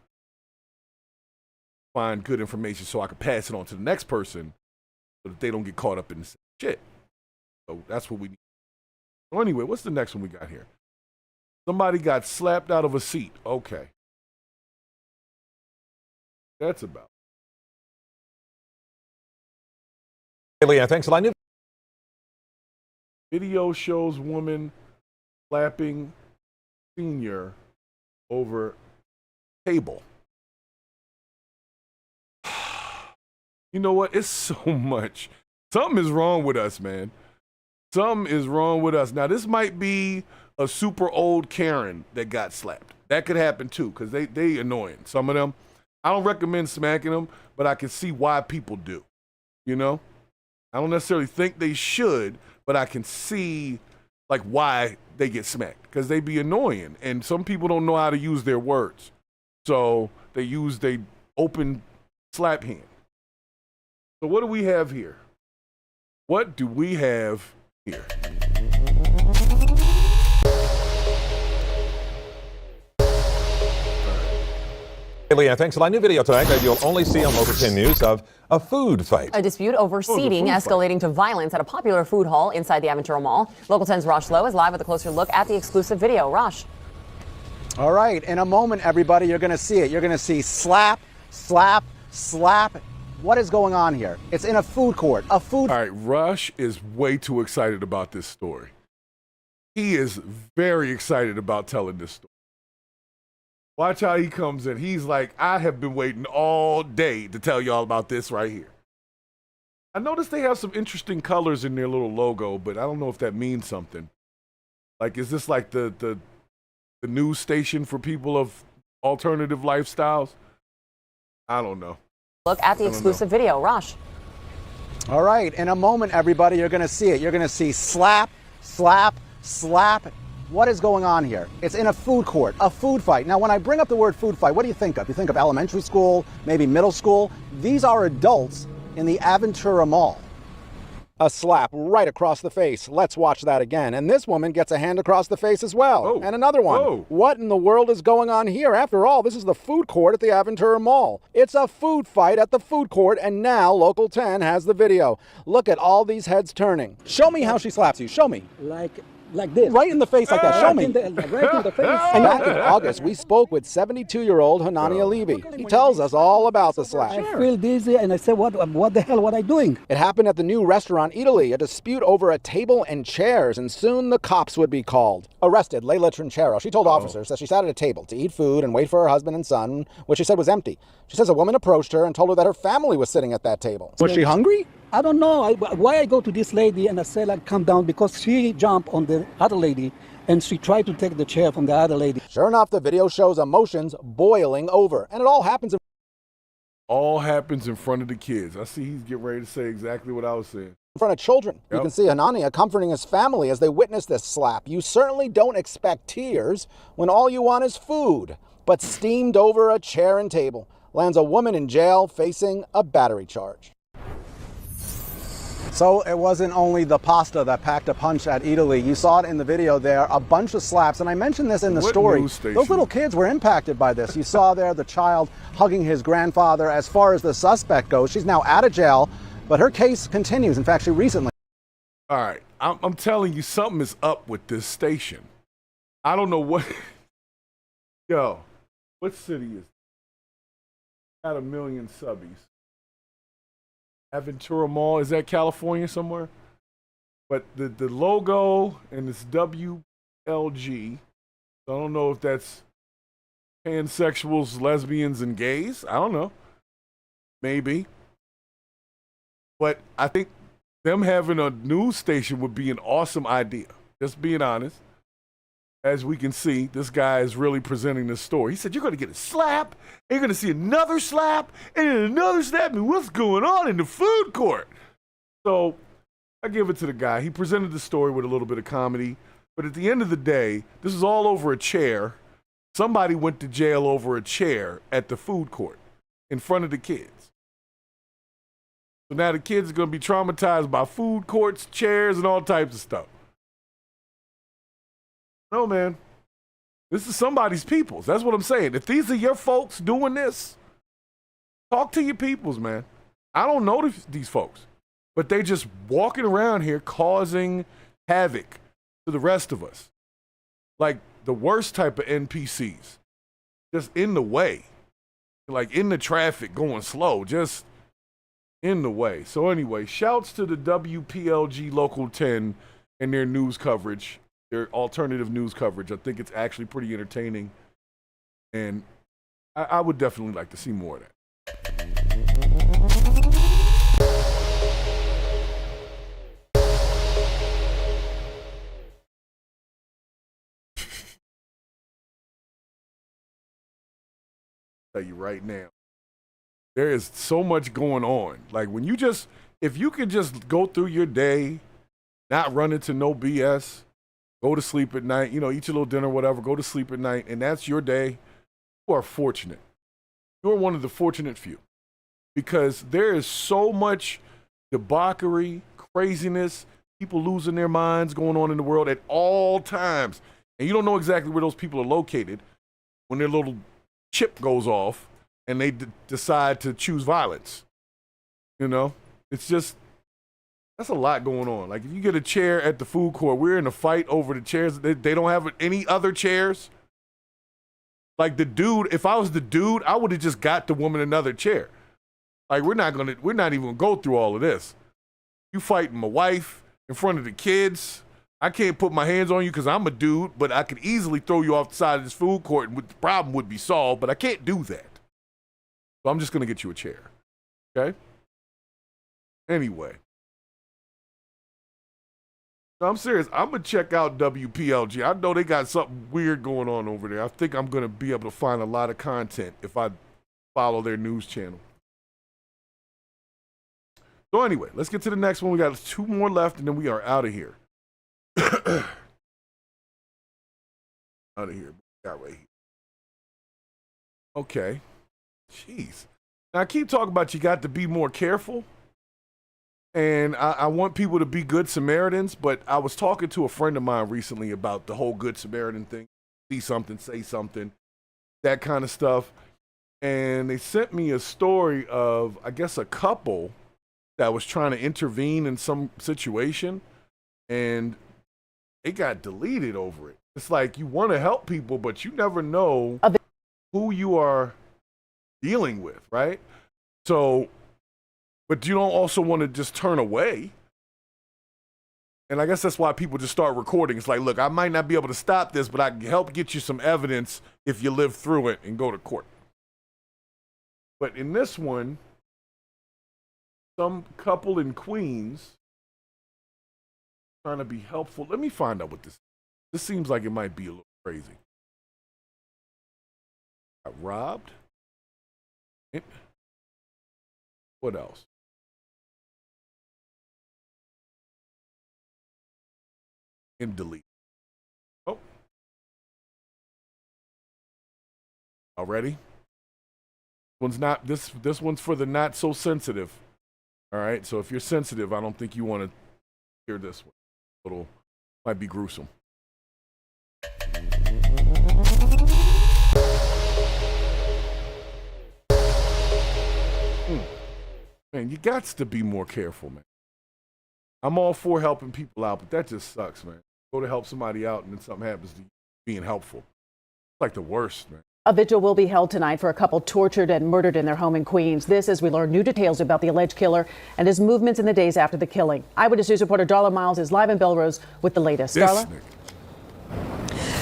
find good information so I can pass it on to the next person so that they don't get caught up in this shit. So that's what we need. So anyway, what's the next one we got here? Somebody got slapped out of a seat. Okay. That's about. Hey, Leah, thanks a lot. Video shows woman slapping senior over table. You know what? It's so much. Something is wrong with us, man. Something is wrong with us. Now, this might be a super old Karen that got slapped. That could happen too, because they annoying. Some of them. I don't recommend smacking them, but I can see why people do. You know? I don't necessarily think they should, but I can see like why they get smacked, because they be annoying. And some people don't know how to use their words. So they use the open slap hand. So what do we have here? What do we have here? Hey, Leanne, thanks. A new video tonight that you'll only see on Local 10 News of a food fight. A dispute over seating escalating to violence at a popular food hall inside the Aventura Mall. Local 10's Rosh Flaw is live with a closer look at the exclusive video. Rosh. All right, in a moment, everybody, you're going to see it. You're going to see slap, slap, slap. What is going on here? It's in a food court, a food. All right, Rush is way too excited about this story. He is very excited about telling this story. Watch how he comes in. He's like, I have been waiting all day to tell y'all about this right here. I noticed they have some interesting colors in their little logo, but I don't know if that means something. Like, is this like the news station for people of alternative lifestyles? I don't know. Look at the exclusive video. Rosh. All right, in a moment, everybody, you're going to see it. You're going to see slap, slap, slap. What is going on here? It's in a food court, a food fight. Now, when I bring up the word food fight, what do you think of? You think of elementary school, maybe middle school? These are adults in the Aventura Mall. A slap right across the face. Let's watch that again. And this woman gets a hand across the face as well. Oh. And another one. Oh. What in the world is going on here? After all, this is the food court at the Aventura Mall. It's a food fight at the food court, and now Local 10 has the video. Look at all these heads turning. Show me how she slaps you. Show me. Like this. Right in the face like that. Show me. Right in the face. And back in August, we spoke with 72-year-old Hanania Levy. He tells us all about the slap. I feel dizzy and I say, what the hell, what am I doing? It happened at the new restaurant Italy, a dispute over a table and chairs, and soon the cops would be called. Arrested Layla Trinchero. She told officers that she sat at a table to eat food and wait for her husband and son, which she said was empty. She says a woman approached her and told her that her family was sitting at that table. Was she hungry? I don't know why I go to this lady and I say, like, come down, because she jumped on the other lady and she tried to take the chair from the other lady. Sure enough, the video shows emotions boiling over, and it all happens in front of the kids. I see he's getting ready to say exactly what I was saying. In front of children. Yep. You can see Hanania comforting his family as they witness this slap. You certainly don't expect tears when all you want is food, but steamed over a chair and table lands a woman in jail facing a battery charge. So it wasn't only the pasta that packed a punch at Italy. You saw it in the video there, a bunch of slaps. And I mentioned this in the story. Those little kids were impacted by this. You saw there the child hugging his grandfather. As far as the suspect goes, she's now out of jail, but her case continues. In fact, she recently. All right, I'm telling you, something is up with this station. I don't know what. Yo, what city is it? Got 1 million subbies. Aventura Mall, is that California somewhere? But the logo and it's WLG. So I don't know if that's pansexuals, lesbians, and gays. I don't know. Maybe. But I think them having a news station would be an awesome idea. Just being honest. As we can see, this guy is really presenting this story. He said, you're going to get a slap, and you're going to see another slap, and then another slap, and what's going on in the food court? So I give it to the guy. He presented the story with a little bit of comedy, but at the end of the day, this is all over a chair. Somebody went to jail over a chair at the food court in front of the kids. So now the kids are going to be traumatized by food courts, chairs, and all types of stuff. No, man. This is somebody's peoples. That's what I'm saying. If these are your folks doing this, talk to your peoples, man. I don't know these folks, but they just walking around here causing havoc to the rest of us. Like the worst type of NPCs. Just in the way. Like in the traffic going slow. Just in the way. So anyway, shouts to the WPLG Local 10 and their news coverage. Their alternative news coverage. I think it's actually pretty entertaining. And I would definitely like to see more of that. Tell you right now, there is so much going on. Like when you just, if you could just go through your day, not run into no BS, go to sleep at night, you know, eat your little dinner, whatever, go to sleep at night, and that's your day, you are fortunate. You are one of the fortunate few. because there is so much debauchery, craziness, people losing their minds going on in the world at all times. And you don't know exactly where those people are located when their little chip goes off and they decide to choose violence. You know, it's just, that's a lot going on. Like, if you get a chair at the food court, we're in a fight over the chairs. They don't have any other chairs. Like, the dude, if I was the dude, I would have just got the woman another chair. Like, we're not even gonna go through all of this. You fighting my wife in front of the kids. I can't put my hands on you because I'm a dude, but I could easily throw you off the side of this food court and the problem would be solved, but I can't do that. So I'm just gonna get you a chair, okay? Anyway. No, I'm serious. I'm going to check out WPLG. I know they got something weird going on over there. I think I'm going to be able to find a lot of content if I follow their news channel. So anyway, let's get to the next one. We got 2 more left, and then we are out of here. Out of here. Got right here. Okay. Jeez. Now, I keep talking about you got to be more careful. And I want people to be good Samaritans, but I was talking to a friend of mine recently about the whole good Samaritan thing. See something, say something, that kind of stuff. And they sent me a story of, I guess, a couple that was trying to intervene in some situation, and it got deleted over it. It's like, you want to help people, but you never know who you are dealing with, right? So, but you don't also want to just turn away. And I guess that's why people just start recording. It's like, look, I might not be able to stop this, but I can help get you some evidence if you live through it and go to court. But in this one, some couple in Queens trying to be helpful. Let me find out what this is. This seems like it might be a little crazy. Got robbed. What else? And delete. Oh. Already? This one's for the not so sensitive. All right, so if you're sensitive, I don't think you want to hear this one. Might be gruesome. Man, you got to be more careful, man. I'm all for helping people out, but that just sucks, man. Go to help somebody out and then something happens to you being helpful. It's like the worst, man. A vigil will be held tonight for a couple tortured and murdered in their home in Queens. This as we learn new details about the alleged killer and his movements in the days after the killing. Eyewitness News reporter Darla Miles is live in Belrose with the latest. Darla?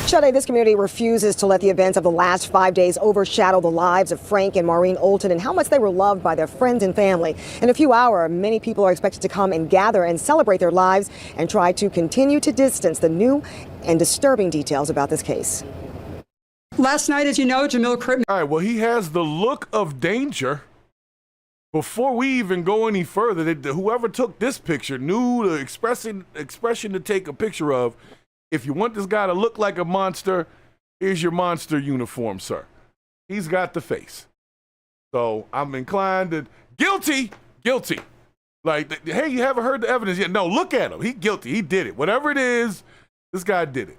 Shutdown, this community refuses to let the events of the last 5 days overshadow the lives of Frank and Maureen Olton and how much they were loved by their friends and family. In a few hours, many people are expected to come and gather and celebrate their lives and try to continue to distance the new and disturbing details about this case. Last night, as you know, Jamil Crump. All right, well, he has the look of danger. Before we even go any further, whoever took this picture knew the expression to take a picture of. If you want this guy to look like a monster, here's your monster uniform, sir. He's got the face. So I'm inclined to, guilty. Like, hey, you haven't heard the evidence yet? No, look at him. He's guilty. He did it. Whatever it is, this guy did it.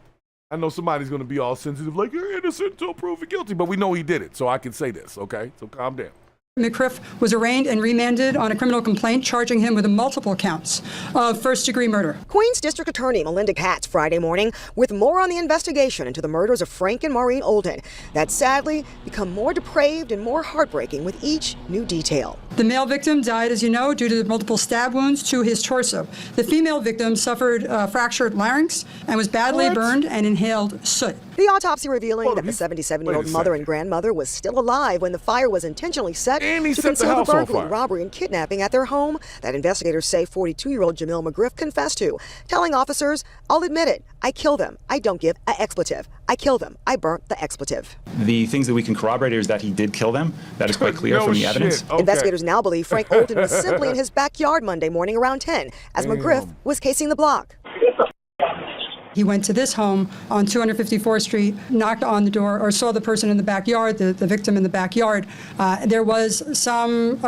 I know somebody's going to be all sensitive, like, you're innocent until proven guilty, but we know he did it, so I can say this, okay? So calm down. McCriff was arraigned and remanded on a criminal complaint charging him with multiple counts of first-degree murder. Queens District Attorney Melinda Katz Friday morning with more on the investigation into the murders of Frank and Maureen Olton that sadly become more depraved and more heartbreaking with each new detail. The male victim died, as you know, due to multiple stab wounds to his torso. The female victim suffered a fractured larynx and was badly burned and inhaled soot. The autopsy revealing that the 77-year-old mother and grandmother was still alive when the fire was intentionally set to conceal the burglary, robbery, and kidnapping at their home that investigators say 42-year-old Jamil McGriff confessed to, telling officers, I'll admit it, I killed them. I don't give an expletive. I killed them. I burnt the expletive. The things that we can corroborate is that he did kill them. That is quite clear from the evidence. Okay. Investigators now believe Frank Olton was simply in his backyard Monday morning around 10 as McGriff was casing the block. He went to this home on 254th Street, knocked on the door, or saw the person in the backyard, the victim in the backyard. There was some,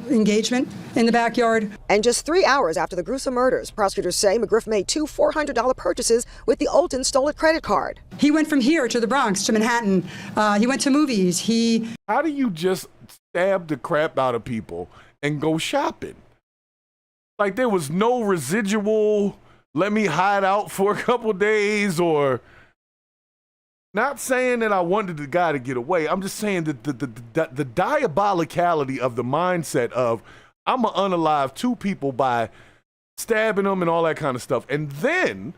engagement in the backyard. And just 3 hours after the gruesome murders, prosecutors say McGriff made two $400 purchases with the Olton stolen credit card. He went from here to the Bronx, to Manhattan. He went to movies. How do you just stab the crap out of people and go shopping? Like, there was no residual, let me hide out for a couple days, or not saying that I wanted the guy to get away. I'm just saying that the diabolicality of the mindset of, I'm going to unalive two people by stabbing them and all that kind of stuff. And then,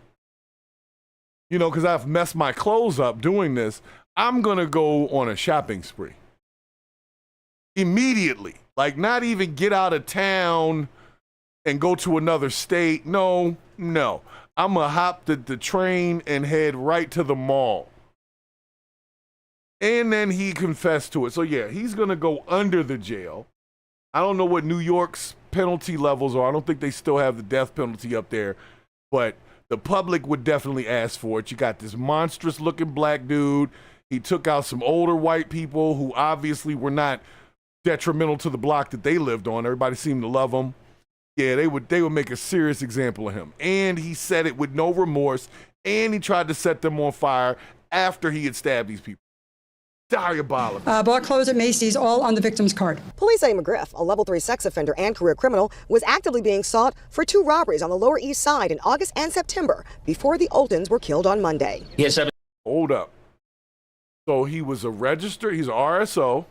because I've messed my clothes up doing this, I'm going to go on a shopping spree. Immediately. Like, not even get out of town and go to another state. No. I'm going to hop the train and head right to the mall. And then he confessed to it. So, yeah, he's going to go under the jail. I don't know what New York's penalty levels are. I don't think they still have the death penalty up there. But the public would definitely ask for it. You got this monstrous-looking black dude. He took out some older white people who obviously were not detrimental to the block that they lived on. Everybody seemed to love him. Yeah, they would make a serious example of him. And he said it with no remorse. And he tried to set them on fire after he had stabbed these people. Diabolical. Bought clothes at Macy's, all on the victim's card. Police say McGriff, a level 3 sex offender and career criminal, was actively being sought for 2 robberies on the Lower East Side in August and September before the Oltons were killed on Monday. Hold up. So he was he's an RSO.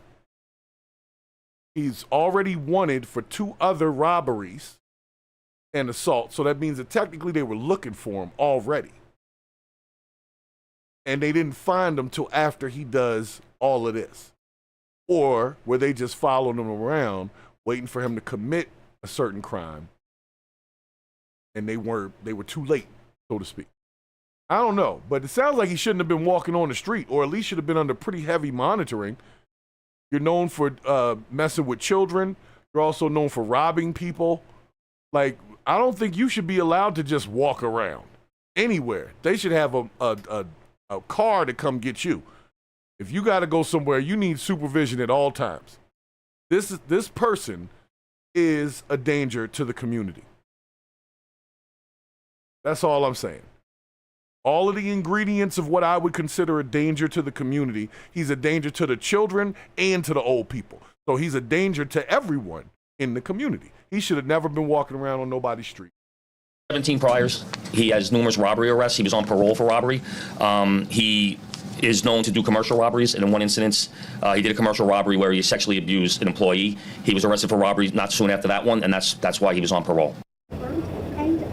He's already wanted for 2 other robberies and assault. So that means that technically they were looking for him already. And they didn't find him till after he does all of this. Or were they just following him around, waiting for him to commit a certain crime, and they were too late, so to speak. I don't know, but it sounds like he shouldn't have been walking on the street, or at least should have been under pretty heavy monitoring. You're known for messing with children. You're also known for robbing people. Like, I don't think you should be allowed to just walk around anywhere. They should have a car to come get you. If you got to go somewhere, you need supervision at all times. This person is a danger to the community. That's all I'm saying. All of the ingredients of what I would consider a danger to the community. He's a danger to the children and to the old people. So he's a danger to everyone in the community. He should have never been walking around on nobody's street. 17 priors. He has numerous robbery arrests. He was on parole for robbery. He is known to do commercial robberies. And in one instance, he did a commercial robbery where he sexually abused an employee. He was arrested for robbery not soon after that one, and that's why he was on parole.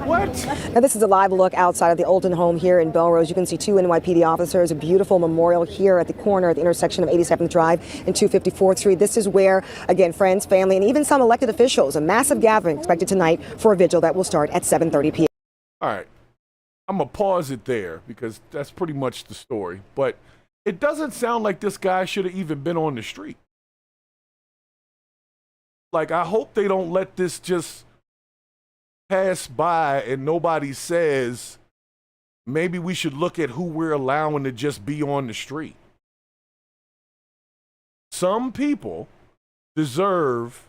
What? Now, this is a live look outside of the Olton home here in Belrose. You can see 2 NYPD officers, a beautiful memorial here at the corner at the intersection of 87th Drive and 254th Street. This is where, again, friends, family, and even some elected officials, a massive gathering expected tonight for a vigil that will start at 7:30 p.m. All right. I'm going to pause it there because that's pretty much the story. But it doesn't sound like this guy should have even been on the street. Like, I hope they don't let this just pass by and nobody says, maybe we should look at who we're allowing to just be on the street. Some people deserve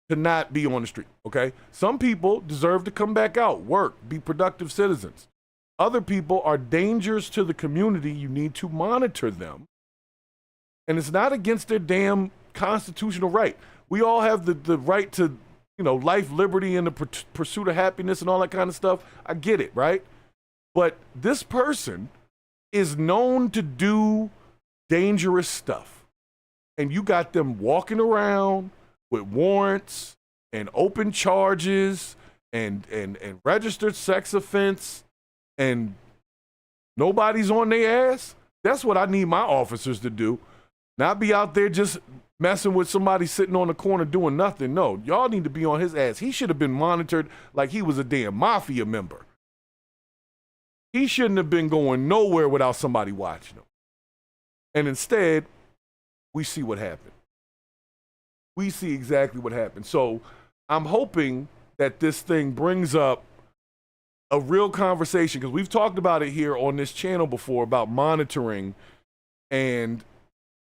to not be on the street, okay? Some people deserve to come back out, work, be productive citizens. Other people are dangers to the community. You need to monitor them. And it's not against their damn constitutional right. We all have the right to, life, liberty, and the pursuit of happiness and all that kind of stuff. I get it, right? But this person is known to do dangerous stuff. And you got them walking around with warrants and open charges and registered sex offense, and nobody's on their ass. That's what I need my officers to do. Not be out there just messing with somebody sitting on the corner doing nothing. No, y'all need to be on his ass. He should have been monitored like he was a damn mafia member. He shouldn't have been going nowhere without somebody watching him. And instead, we see what happened. We see exactly what happened. So I'm hoping that this thing brings up a real conversation, because we've talked about it here on this channel before about monitoring and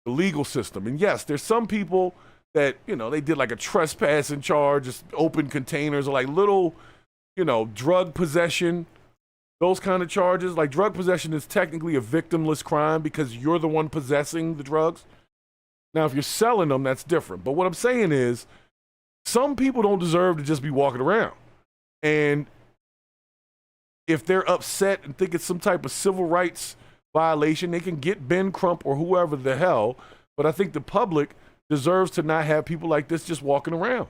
the legal system. And yes, there's some people that, you know, they did like a trespassing charge, just open containers, or like little, you know, drug possession, those kind of charges. Like drug possession is technically a victimless crime because you're the one possessing the drugs. Now, if you're selling them, that's different. But what I'm saying is some people don't deserve to just be walking around. And if they're upset and think it's some type of civil rights violation, they can get Ben Crump or whoever the hell. But I think the public deserves to not have people like this just walking around.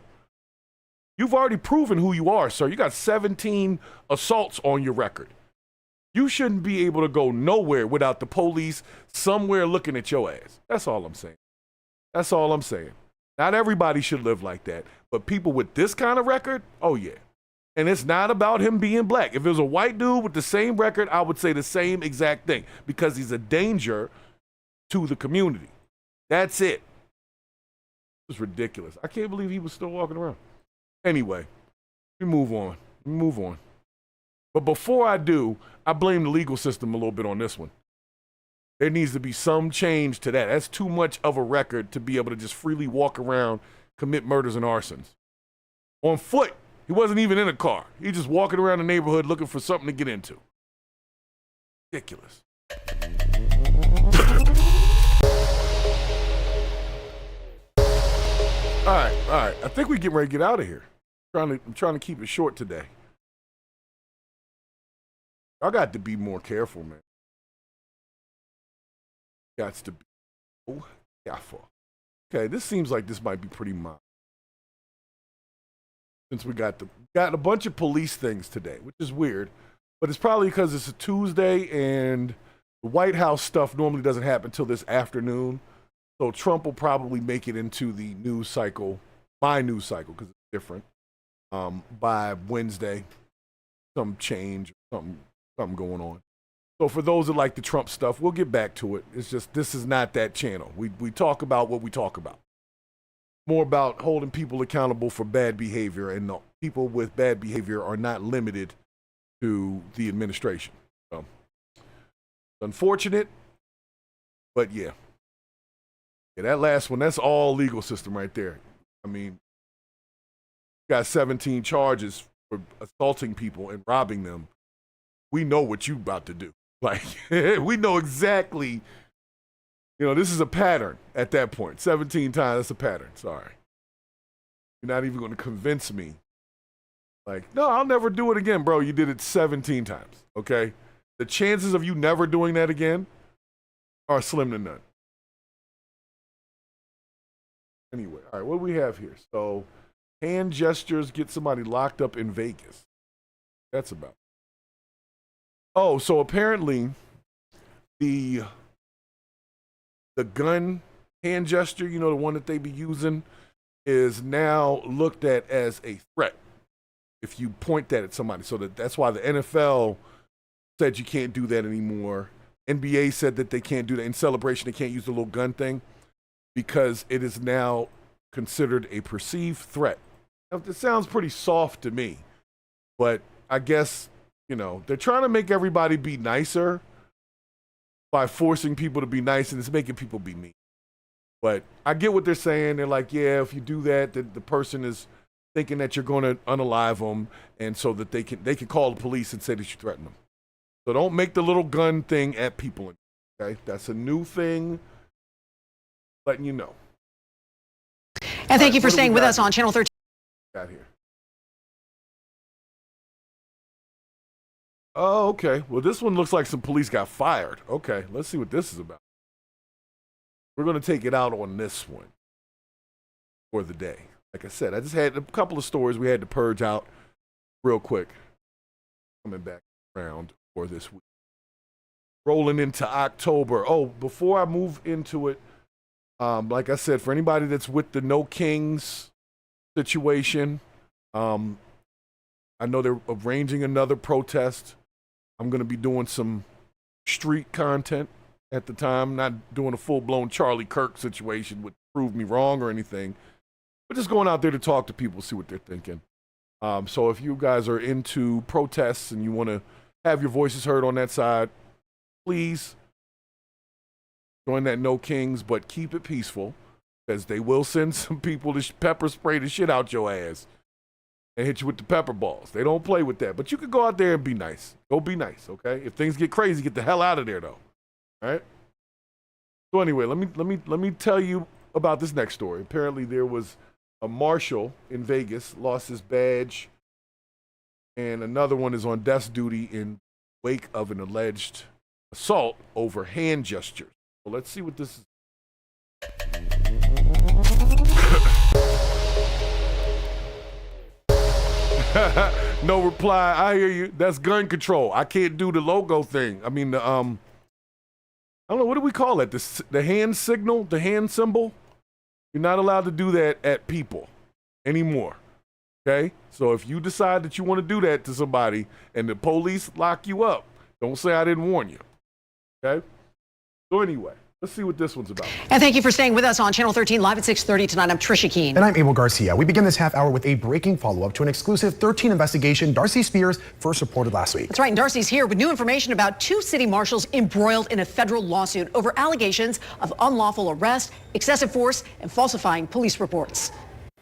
You've already proven who you are, sir. You got 17 assaults on your record. You shouldn't be able to go nowhere without the police somewhere looking at your ass. That's all I'm saying. That's all I'm saying. Not everybody should live like that. But people with this kind of record, oh yeah. And it's not about him being black. If it was a white dude with the same record, I would say the same exact thing because he's a danger to the community. That's it. It's ridiculous. I can't believe he was still walking around. Anyway, we move on. But before I do, I blame the legal system a little bit on this one. There needs to be some change to that. That's too much of a record to be able to just freely walk around, commit murders and arsons. On foot. He wasn't even in a car. He just walking around the neighborhood looking for something to get into. Ridiculous. All right. I think we're getting ready to get out of here. I'm trying to keep it short today. I got to be more careful, man. Got to be careful. Okay, this seems like this might be pretty mild. Since we got a bunch of police things today, which is weird, but it's probably because it's a Tuesday and the White House stuff normally doesn't happen until this afternoon. So Trump will probably make it into the news cycle, my news cycle, because it's different, by Wednesday. Some change, something going on. So for those that like the Trump stuff, we'll get back to it. It's just, this is not that channel. We talk about what we talk about. More about holding people accountable for bad behavior, and no, people with bad behavior are not limited to the administration. So, unfortunate, but yeah, that last one, that's all legal system right there. I mean, got 17 charges for assaulting people and robbing them. We know what you about to do. Like, we know exactly. You know, this is a pattern at that point. 17 times, that's a pattern. Sorry. You're not even going to convince me. Like, no, I'll never do it again, bro. You did it 17 times, okay? The chances of you never doing that again are slim to none. Anyway, all right, what do we have here? So, hand gestures get somebody locked up in Vegas. That's about it. Oh, so apparently the gun hand gesture, you know, the one that they be using, is now looked at as a threat if you point that at somebody. So that's why the NFL said you can't do that anymore. NBA said that they can't do that. In celebration, they can't use the little gun thing because it is now considered a perceived threat. Now, it sounds pretty soft to me, but I guess, you know, they're trying to make everybody be nicer by forcing people to be nice, and it's making people be mean. But I get what they're saying. They're like, yeah, if you do that, the person is thinking that you're going to unalive them, and so that they can call the police and say that you threaten them. So don't make the little gun thing at people. Okay, that's a new thing. Letting you know. And thank you for staying with us on Channel 13. Got here. Oh, okay. Well, this one looks like some police got fired. Okay, let's see what this is about. We're going to take it out on this one for the day. Like I said, I just had a couple of stories we had to purge out real quick. Coming back around for this week. Rolling into October. Oh, before I move into it, like I said, for anybody that's with the No Kings situation, I know they're arranging another protest. I'm going to be doing some street content at the time, not doing a full-blown Charlie Kirk situation would prove me wrong or anything, but just going out there to talk to people, see what they're thinking. So if you guys are into protests and you want to have your voices heard on that side, please join that No Kings, but keep it peaceful, because they will send some people to pepper spray the shit out your ass and hit you with the pepper balls. They don't play with that. But you can go out there and be nice. Go be nice, okay? If things get crazy, get the hell out of there, though. All right? So anyway, let me tell you about this next story. Apparently there was a marshal in Vegas, lost his badge, and another one is on desk duty in wake of an alleged assault over hand gestures. Well, let's see what this is. No reply. I hear you. That's gun control. I can't do the logo thing. I mean, I don't know, what do we call it? The hand signal, the hand symbol? You're not allowed to do that at people anymore. Okay? So if you decide that you want to do that to somebody and the police lock you up, don't say I didn't warn you. Okay? So anyway, let's see what this one's about. And thank you for staying with us on Channel 13 live at 6:30 tonight. I'm Trisha Keene. And I'm Abel Garcia. We begin this half hour with a breaking follow-up to an exclusive 13 investigation Darcy Spears first reported last week. That's right, and Darcy's here with new information about 2 city marshals embroiled in a federal lawsuit over allegations of unlawful arrest, excessive force, and falsifying police reports.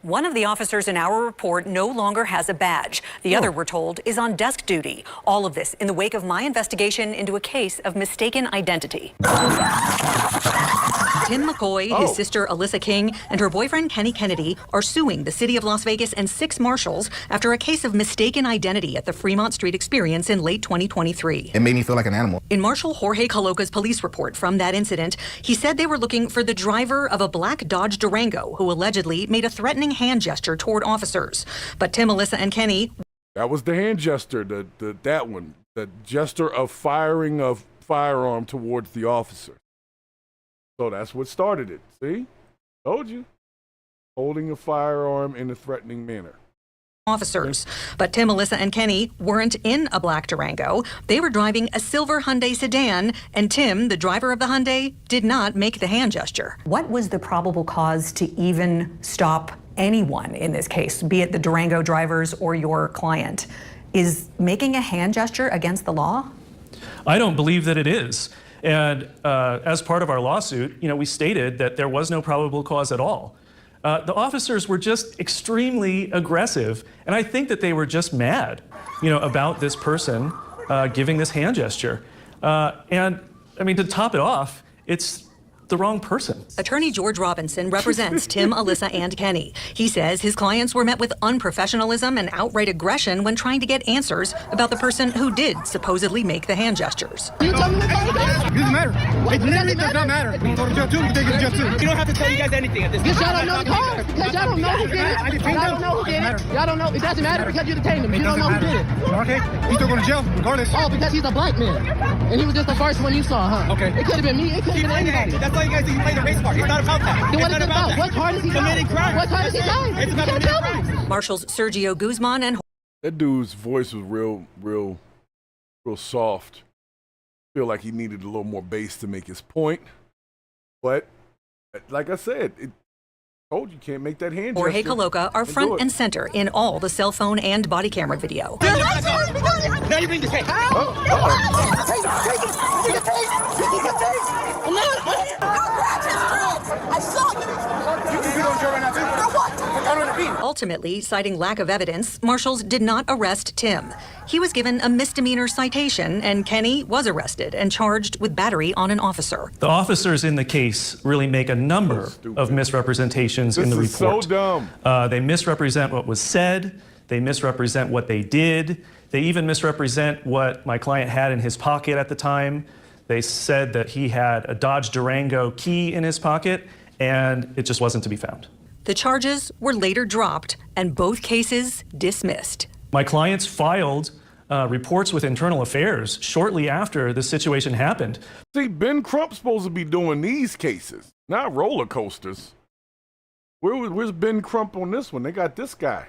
One of the officers in our report no longer has a badge. The other, we're told, is on desk duty. All of this in the wake of my investigation into a case of mistaken identity. Tim McCoy, his sister Alyssa King, and her boyfriend Kenny Kennedy are suing the city of Las Vegas and 6 marshals after a case of mistaken identity at the Fremont Street Experience in late 2023. It made me feel like an animal. In Marshal Jorge Caloca's police report from that incident, he said they were looking for the driver of a black Dodge Durango who allegedly made a threatening hand gesture toward officers. But Tim, Alyssa, and Kenny... That was the hand gesture, that one. The gesture of firing a firearm towards the officer. So that's what started it. See? Told you. Holding a firearm in a threatening manner. Officers. But Tim, Alyssa, and Kenny weren't in a black Durango. They were driving a silver Hyundai sedan, and Tim, the driver of the Hyundai, did not make the hand gesture. What was the probable cause to even stop anyone in this case, be it the Durango drivers or your client? Is making a hand gesture against the law? I don't believe that it is. And as part of our lawsuit, we stated that there was no probable cause at all. The officers were just extremely aggressive, and I think that they were just mad, about this person giving this hand gesture. And I mean, to top it off, it's the wrong person. Attorney George Robinson represents Tim, Alyssa, and Kenny. He says his clients were met with unprofessionalism and outright aggression when trying to get answers about the person who did supposedly make the hand gestures. You tell me what it doesn't matter. It literally does not matter. We can go to jail too. We can take it to jail too. You don't have to tell you guys anything at this point. Because y'all don't know the car. Because y'all don't know who did it. Y'all don't know who did it. Y'all don't know. It doesn't matter because you detained him. You don't know who did it. Okay. He's still going to jail regardless. Oh, because he's a black man. And he was just the first one you saw, huh? Okay. It could have been me. It could have been anybody. That's all you guys do. You play the race part. It's not about that. Then what is it about? What car does he committing crime? What car does he drive? It's about committing crime. Marshals Sergio Guzman and that dude's voice was real soft. I feel like he needed a little more bass to make his point. But like I said, told you can't make that hand Jorge gesture. Caloca are front and center in all the cell phone and body camera video. Now you bring the tape. Ultimately, citing lack of evidence, marshals did not arrest Tim. He was given a misdemeanor citation, and Kenny was arrested and charged with battery on an officer. The officers in the case really make a number of misrepresentations in the report. This is so dumb. They misrepresent what was said. They misrepresent what they did. They even misrepresent what my client had in his pocket at the time. They said that he had a Dodge Durango key in his pocket, and it just wasn't to be found. The charges were later dropped and both cases dismissed. My clients filed reports with Internal Affairs shortly after the situation happened. See, Ben Crump's supposed to be doing these cases, not roller coasters. Where's Ben Crump on this one? They got this guy.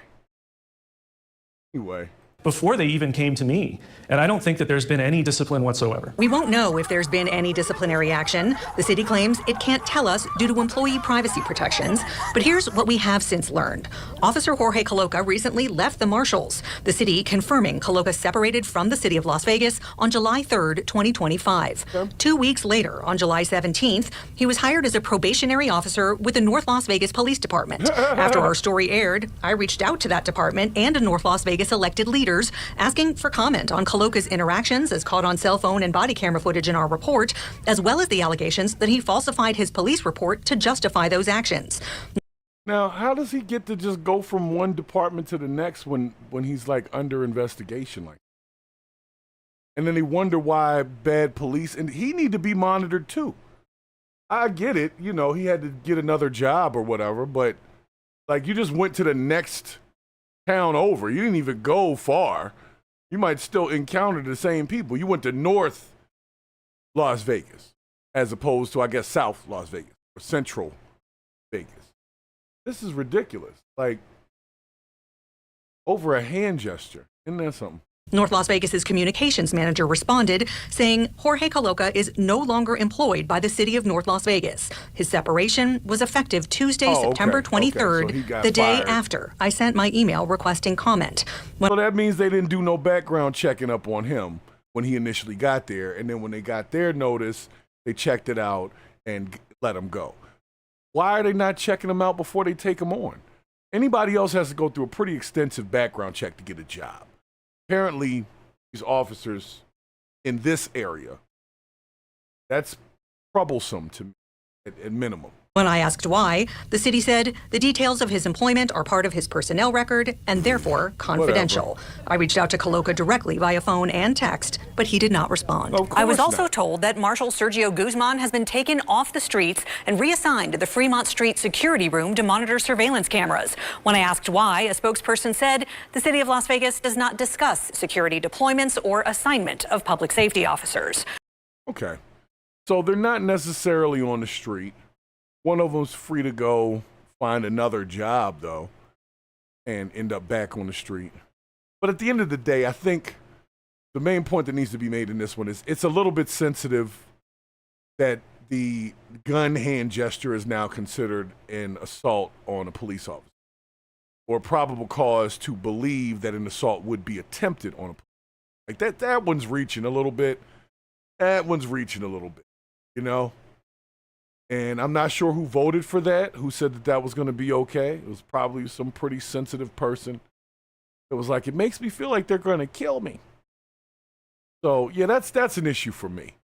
Anyway. before they even came to me. And I don't think that there's been any discipline whatsoever. We won't know if there's been any disciplinary action. The city claims it can't tell us due to employee privacy protections. But here's what we have since learned. Officer Jorge Caloca recently left the marshals, the city confirming Caloca separated from the city of Las Vegas on July 3rd, 2025. 2 weeks later, on July 17th, he was hired as a probationary officer with the North Las Vegas Police Department. After our story aired, I reached out to that department and to North Las Vegas elected leaders, asking for comment on Caloca's interactions as caught on cell phone and body camera footage in our report, as well as the allegations that he falsified his police report to justify those actions. Now, how does he get to just go from one department to the next when he's like under investigation like? And then they wonder why bad police, and he need to be monitored too. I get it, you know, he had to get another job or whatever, but like you just went to the next town over. You didn't even go far. You might still encounter the same people. You went to North Las Vegas as opposed to, I guess, South Las Vegas or Central Vegas. This is ridiculous. Like, over a hand gesture. Isn't that something? North Las Vegas's communications manager responded, saying Jorge Caloca is no longer employed by the city of North Las Vegas. His separation was effective Tuesday, September 23rd, So the day fired. after I sent my email requesting comment. So that means they didn't do no background checking up on him when he initially got there. And then when they got their notice, they checked it out and let him go. Why are they not checking him out before they take him on? Anybody else has to go through a pretty extensive background check to get a job. Apparently, these officers in this area, that's troublesome to me at minimum. When I asked why, the city said the details of his employment are part of his personnel record and therefore confidential. I reached out to Caloca directly via phone and text, but he did not respond. I was also told that Marshal Sergio Guzman has been taken off the streets and reassigned to the Fremont Street security room to monitor surveillance cameras. When I asked why, a spokesperson said the city of Las Vegas does not discuss security deployments or assignment of public safety officers. Okay. So they're not necessarily on the street. One of them's free to go find another job, though, and end up back on the street. But at the end of the day, I think the main point that needs to be made in this one is it's a little bit sensitive that the gun hand gesture is now considered an assault on a police officer or probable cause to believe that an assault would be attempted on a police. Like that one's reaching a little bit. That one's reaching a little bit, you know? And I'm not sure who voted for that, who said that that was going to be okay. It was probably some pretty sensitive person. It was like, it makes me feel like they're going to kill me. So, yeah, that's an issue for me.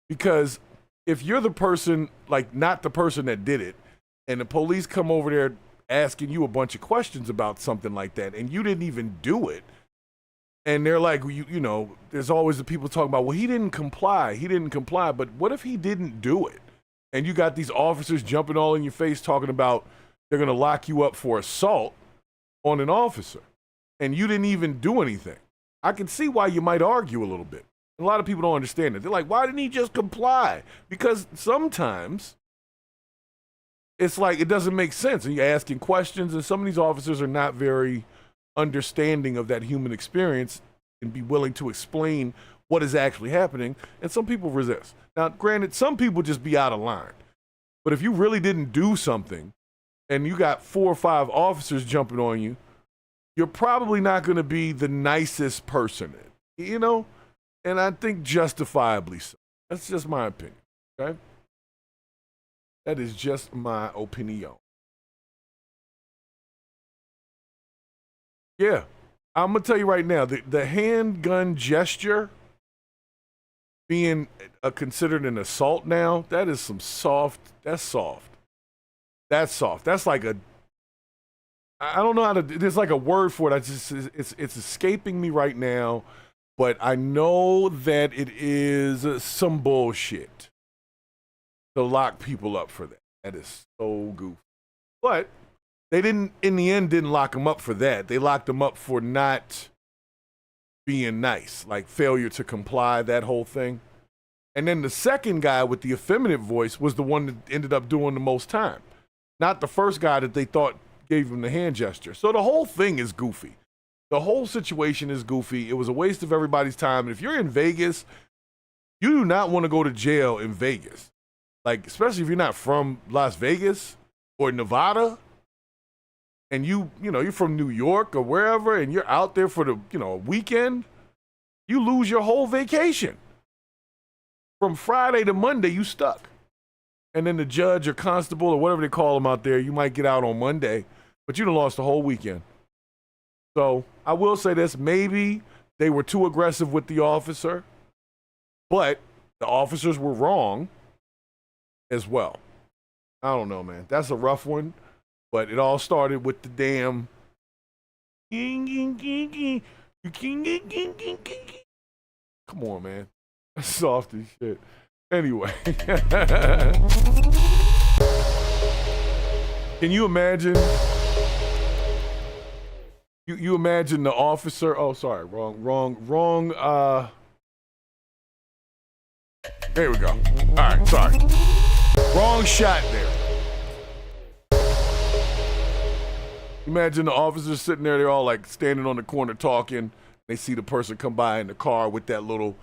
Because if you're the person, like not the person that did it, and the police come over there asking you a bunch of questions about something like that, and you didn't even do it, and they're like, you know, there's always the people talking about, well, he didn't comply, but what if he didn't do it? And you got these officers jumping all in your face talking about they're going to lock you up for assault on an officer. And you didn't even do anything. I can see why you might argue a little bit. A lot of people don't understand it. They're like, why didn't he just comply? Because sometimes it's like it doesn't make sense. And you're asking questions, and some of these officers are not very understanding of that human experience and be willing to explain what is actually happening. And some people resist. Now, granted, some people just be out of line. But if you really didn't do something and you got 4 or 5 officers jumping on you, you're probably not going to be the nicest person, you know? And I think justifiably so. That's just my opinion, okay? That is just my opinion. Yeah, I'm going to tell you right now, the handgun gesture being considered an assault now, that is some soft, that's soft. That's soft. That's like I don't know how to, there's like a word for it. It's escaping me right now, but I know that it is some bullshit to lock people up for that. That is so goofy. But they didn't, in the end, didn't lock them up for that. They locked them up for not being nice, like failure to comply, that whole thing. And then the second guy with the effeminate voice was the one that ended up doing the most time, not the first guy that they thought gave him the hand gesture. So the whole thing is goofy. The whole situation is goofy. It was a waste of everybody's time. And if you're in Vegas, you do not want to go to jail in Vegas. Like, especially if you're not from Las Vegas or Nevada, and you're from New York or wherever, and you're out there for the, weekend, you lose your whole vacation. From Friday to Monday, you stuck. And then the judge or constable or whatever they call them out there, you might get out on Monday, but you done lost the whole weekend. So I will say this, maybe they were too aggressive with the officer, but the officers were wrong as well. I don't know, man. That's a rough one, but it all started with the damn come on, man. That's soft as shit. Anyway. Can you imagine? You imagine the officer. Oh, sorry. Wrong. There we go. All right. Sorry. Wrong shot there. Imagine the officers sitting there. They're all like standing on the corner talking. They see the person come by in the car with the little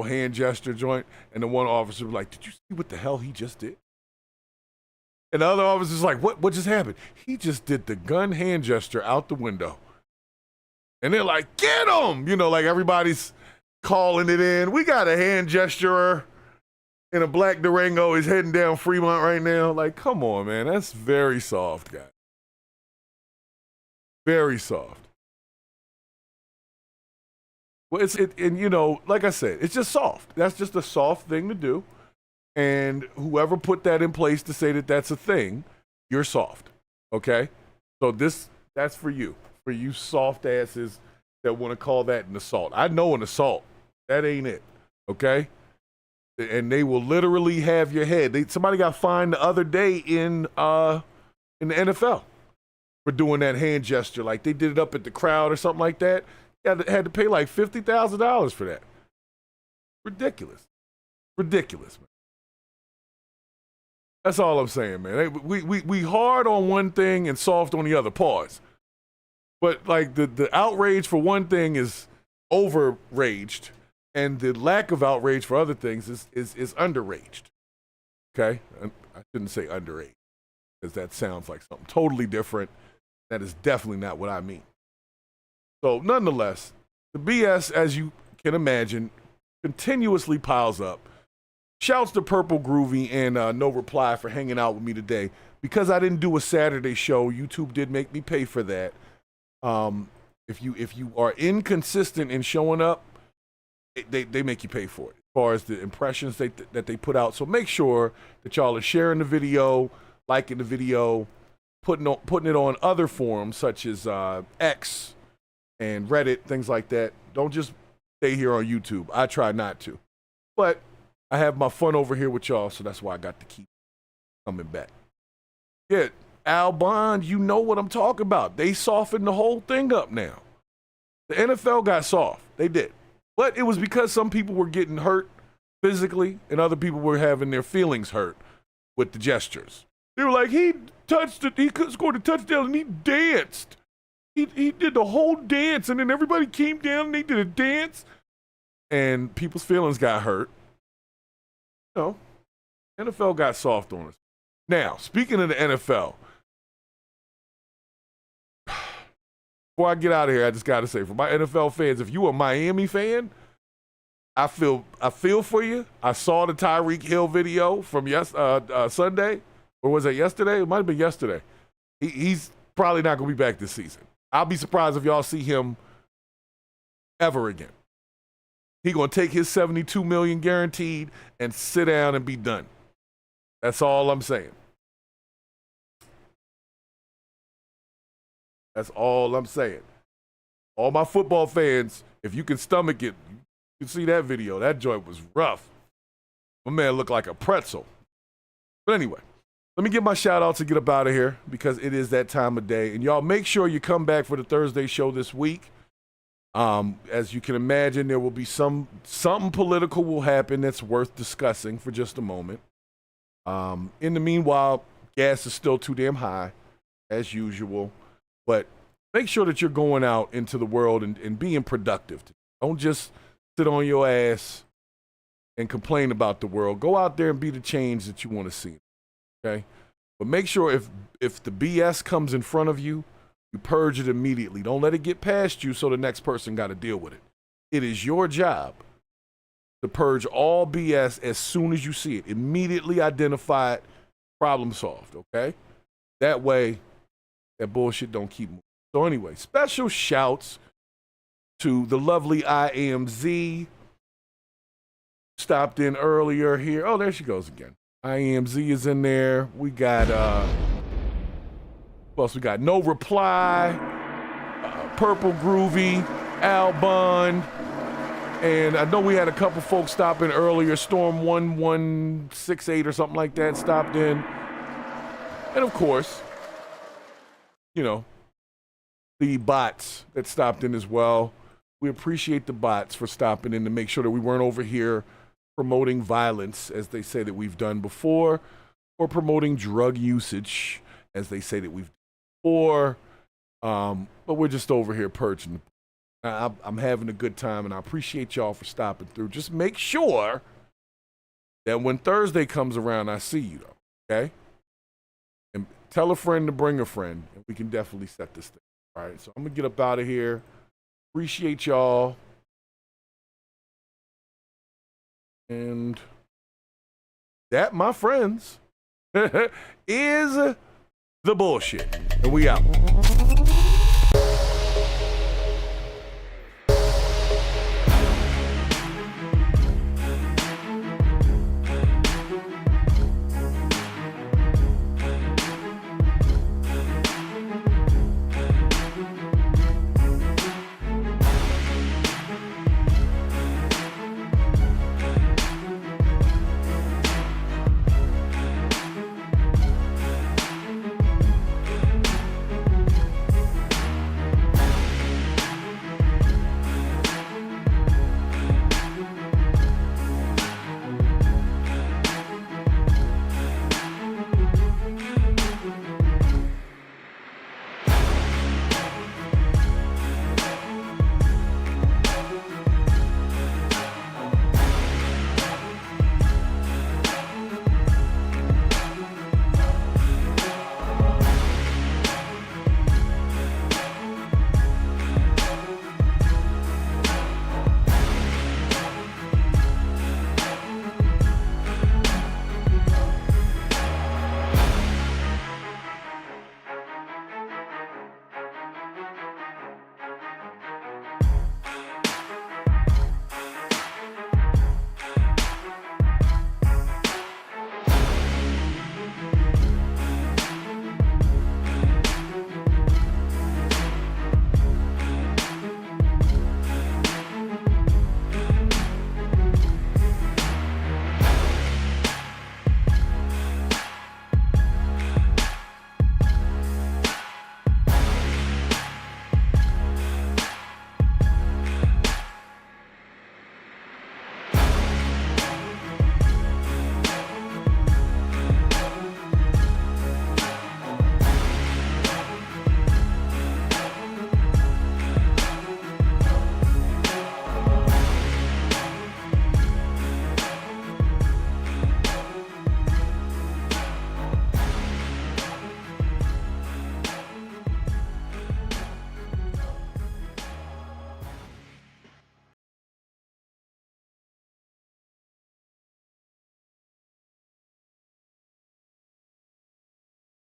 hand gesture joint, and the one officer was like, "Did you see what the hell he just did?" And the other officer's like, "What just happened?" "He just did the gun hand gesture out the window." And they're like, "Get him!" Like everybody's calling it in. We got a hand gesturer in a black Durango. He's heading down Fremont right now. Like, come on, man. That's very soft, guys. Very soft. Well, like I said, it's just soft. That's just a soft thing to do. And whoever put that in place to say that that's a thing, you're soft. Okay? So that's for you soft asses that want to call that an assault. I know an assault. That ain't it. Okay? And they will literally have your head. Somebody got fined the other day in the NFL for doing that hand gesture. Like they did it up at the crowd or something like that. Had to pay like $50,000 for that. Ridiculous, man. That's all I'm saying, man. We hard on one thing and soft on the other. Pause. But like the outrage for one thing is overraged, and the lack of outrage for other things is underraged. Okay, I shouldn't say underage because that sounds like something totally different. That is definitely not what I mean. So nonetheless, the BS, as you can imagine, continuously piles up. Shouts to Purple Groovy and No Reply for hanging out with me today. Because I didn't do a Saturday show, YouTube did make me pay for that. If you are inconsistent in showing up, they make you pay for it as far as the impressions that they put out. So make sure that y'all are sharing the video, liking the video, putting it on other forums such as X and Reddit, things like that. Don't just stay here on YouTube. I try not to. But I have my fun over here with y'all, so that's why I got to keep coming back. Yeah, Al Bond, you know what I'm talking about. They softened the whole thing up now. The NFL got soft. They did. But it was because some people were getting hurt physically and other people were having their feelings hurt with the gestures. They were like, he scored a touchdown and he danced. He did the whole dance, and then everybody came down and they did a dance, and people's feelings got hurt. NFL got soft on us. Now, speaking of the NFL, before I get out of here, I just got to say, for my NFL fans, if you a Miami fan, I feel for you. I saw the Tyreek Hill video from Sunday, or was it yesterday? It might have been yesterday. He's probably not going to be back this season. I'll be surprised if y'all see him ever again. He going to take his $72 million guaranteed and sit down and be done. That's all I'm saying. That's all I'm saying. All my football fans, if you can stomach it, you can see that video. That joint was rough. My man looked like a pretzel. But anyway, let me give my shout outs and get up out of here because it is that time of day. And y'all make sure you come back for the Thursday show this week. As you can imagine, there will be something political will happen that's worth discussing for just a moment. In the meanwhile, gas is still too damn high, as usual. But make sure that you're going out into the world and being productive. Don't just sit on your ass and complain about the world. Go out there and be the change that you want to see. Okay? But make sure if the BS comes in front of you, you purge it immediately. Don't let it get past you so the next person got to deal with it. It is your job to purge all BS as soon as you see it. Immediately identify it, problem solved, okay? That way, that bullshit don't keep moving. So anyway, special shouts to the lovely IAMZ. Stopped in earlier here. Oh, there she goes again. IAMZ is in there. We got, plus we got No Reply, Purple Groovy, Al Bond, and I know we had a couple folks stop in earlier. Storm 1168 or something like that stopped in. And of course, you know, the bots that stopped in as well. We appreciate the bots for stopping in to make sure that we weren't over here promoting violence, as they say that we've done before, or promoting drug usage, as they say that we've done before. But we're just over here purging. I'm having a good time, and I appreciate y'all for stopping through. Just make sure that when Thursday comes around, I see you, though, okay? And tell a friend to bring a friend, and we can definitely set this thing. All right, so I'm going to get up out of here. Appreciate y'all. And that, my friends, is the bullshit. And we out.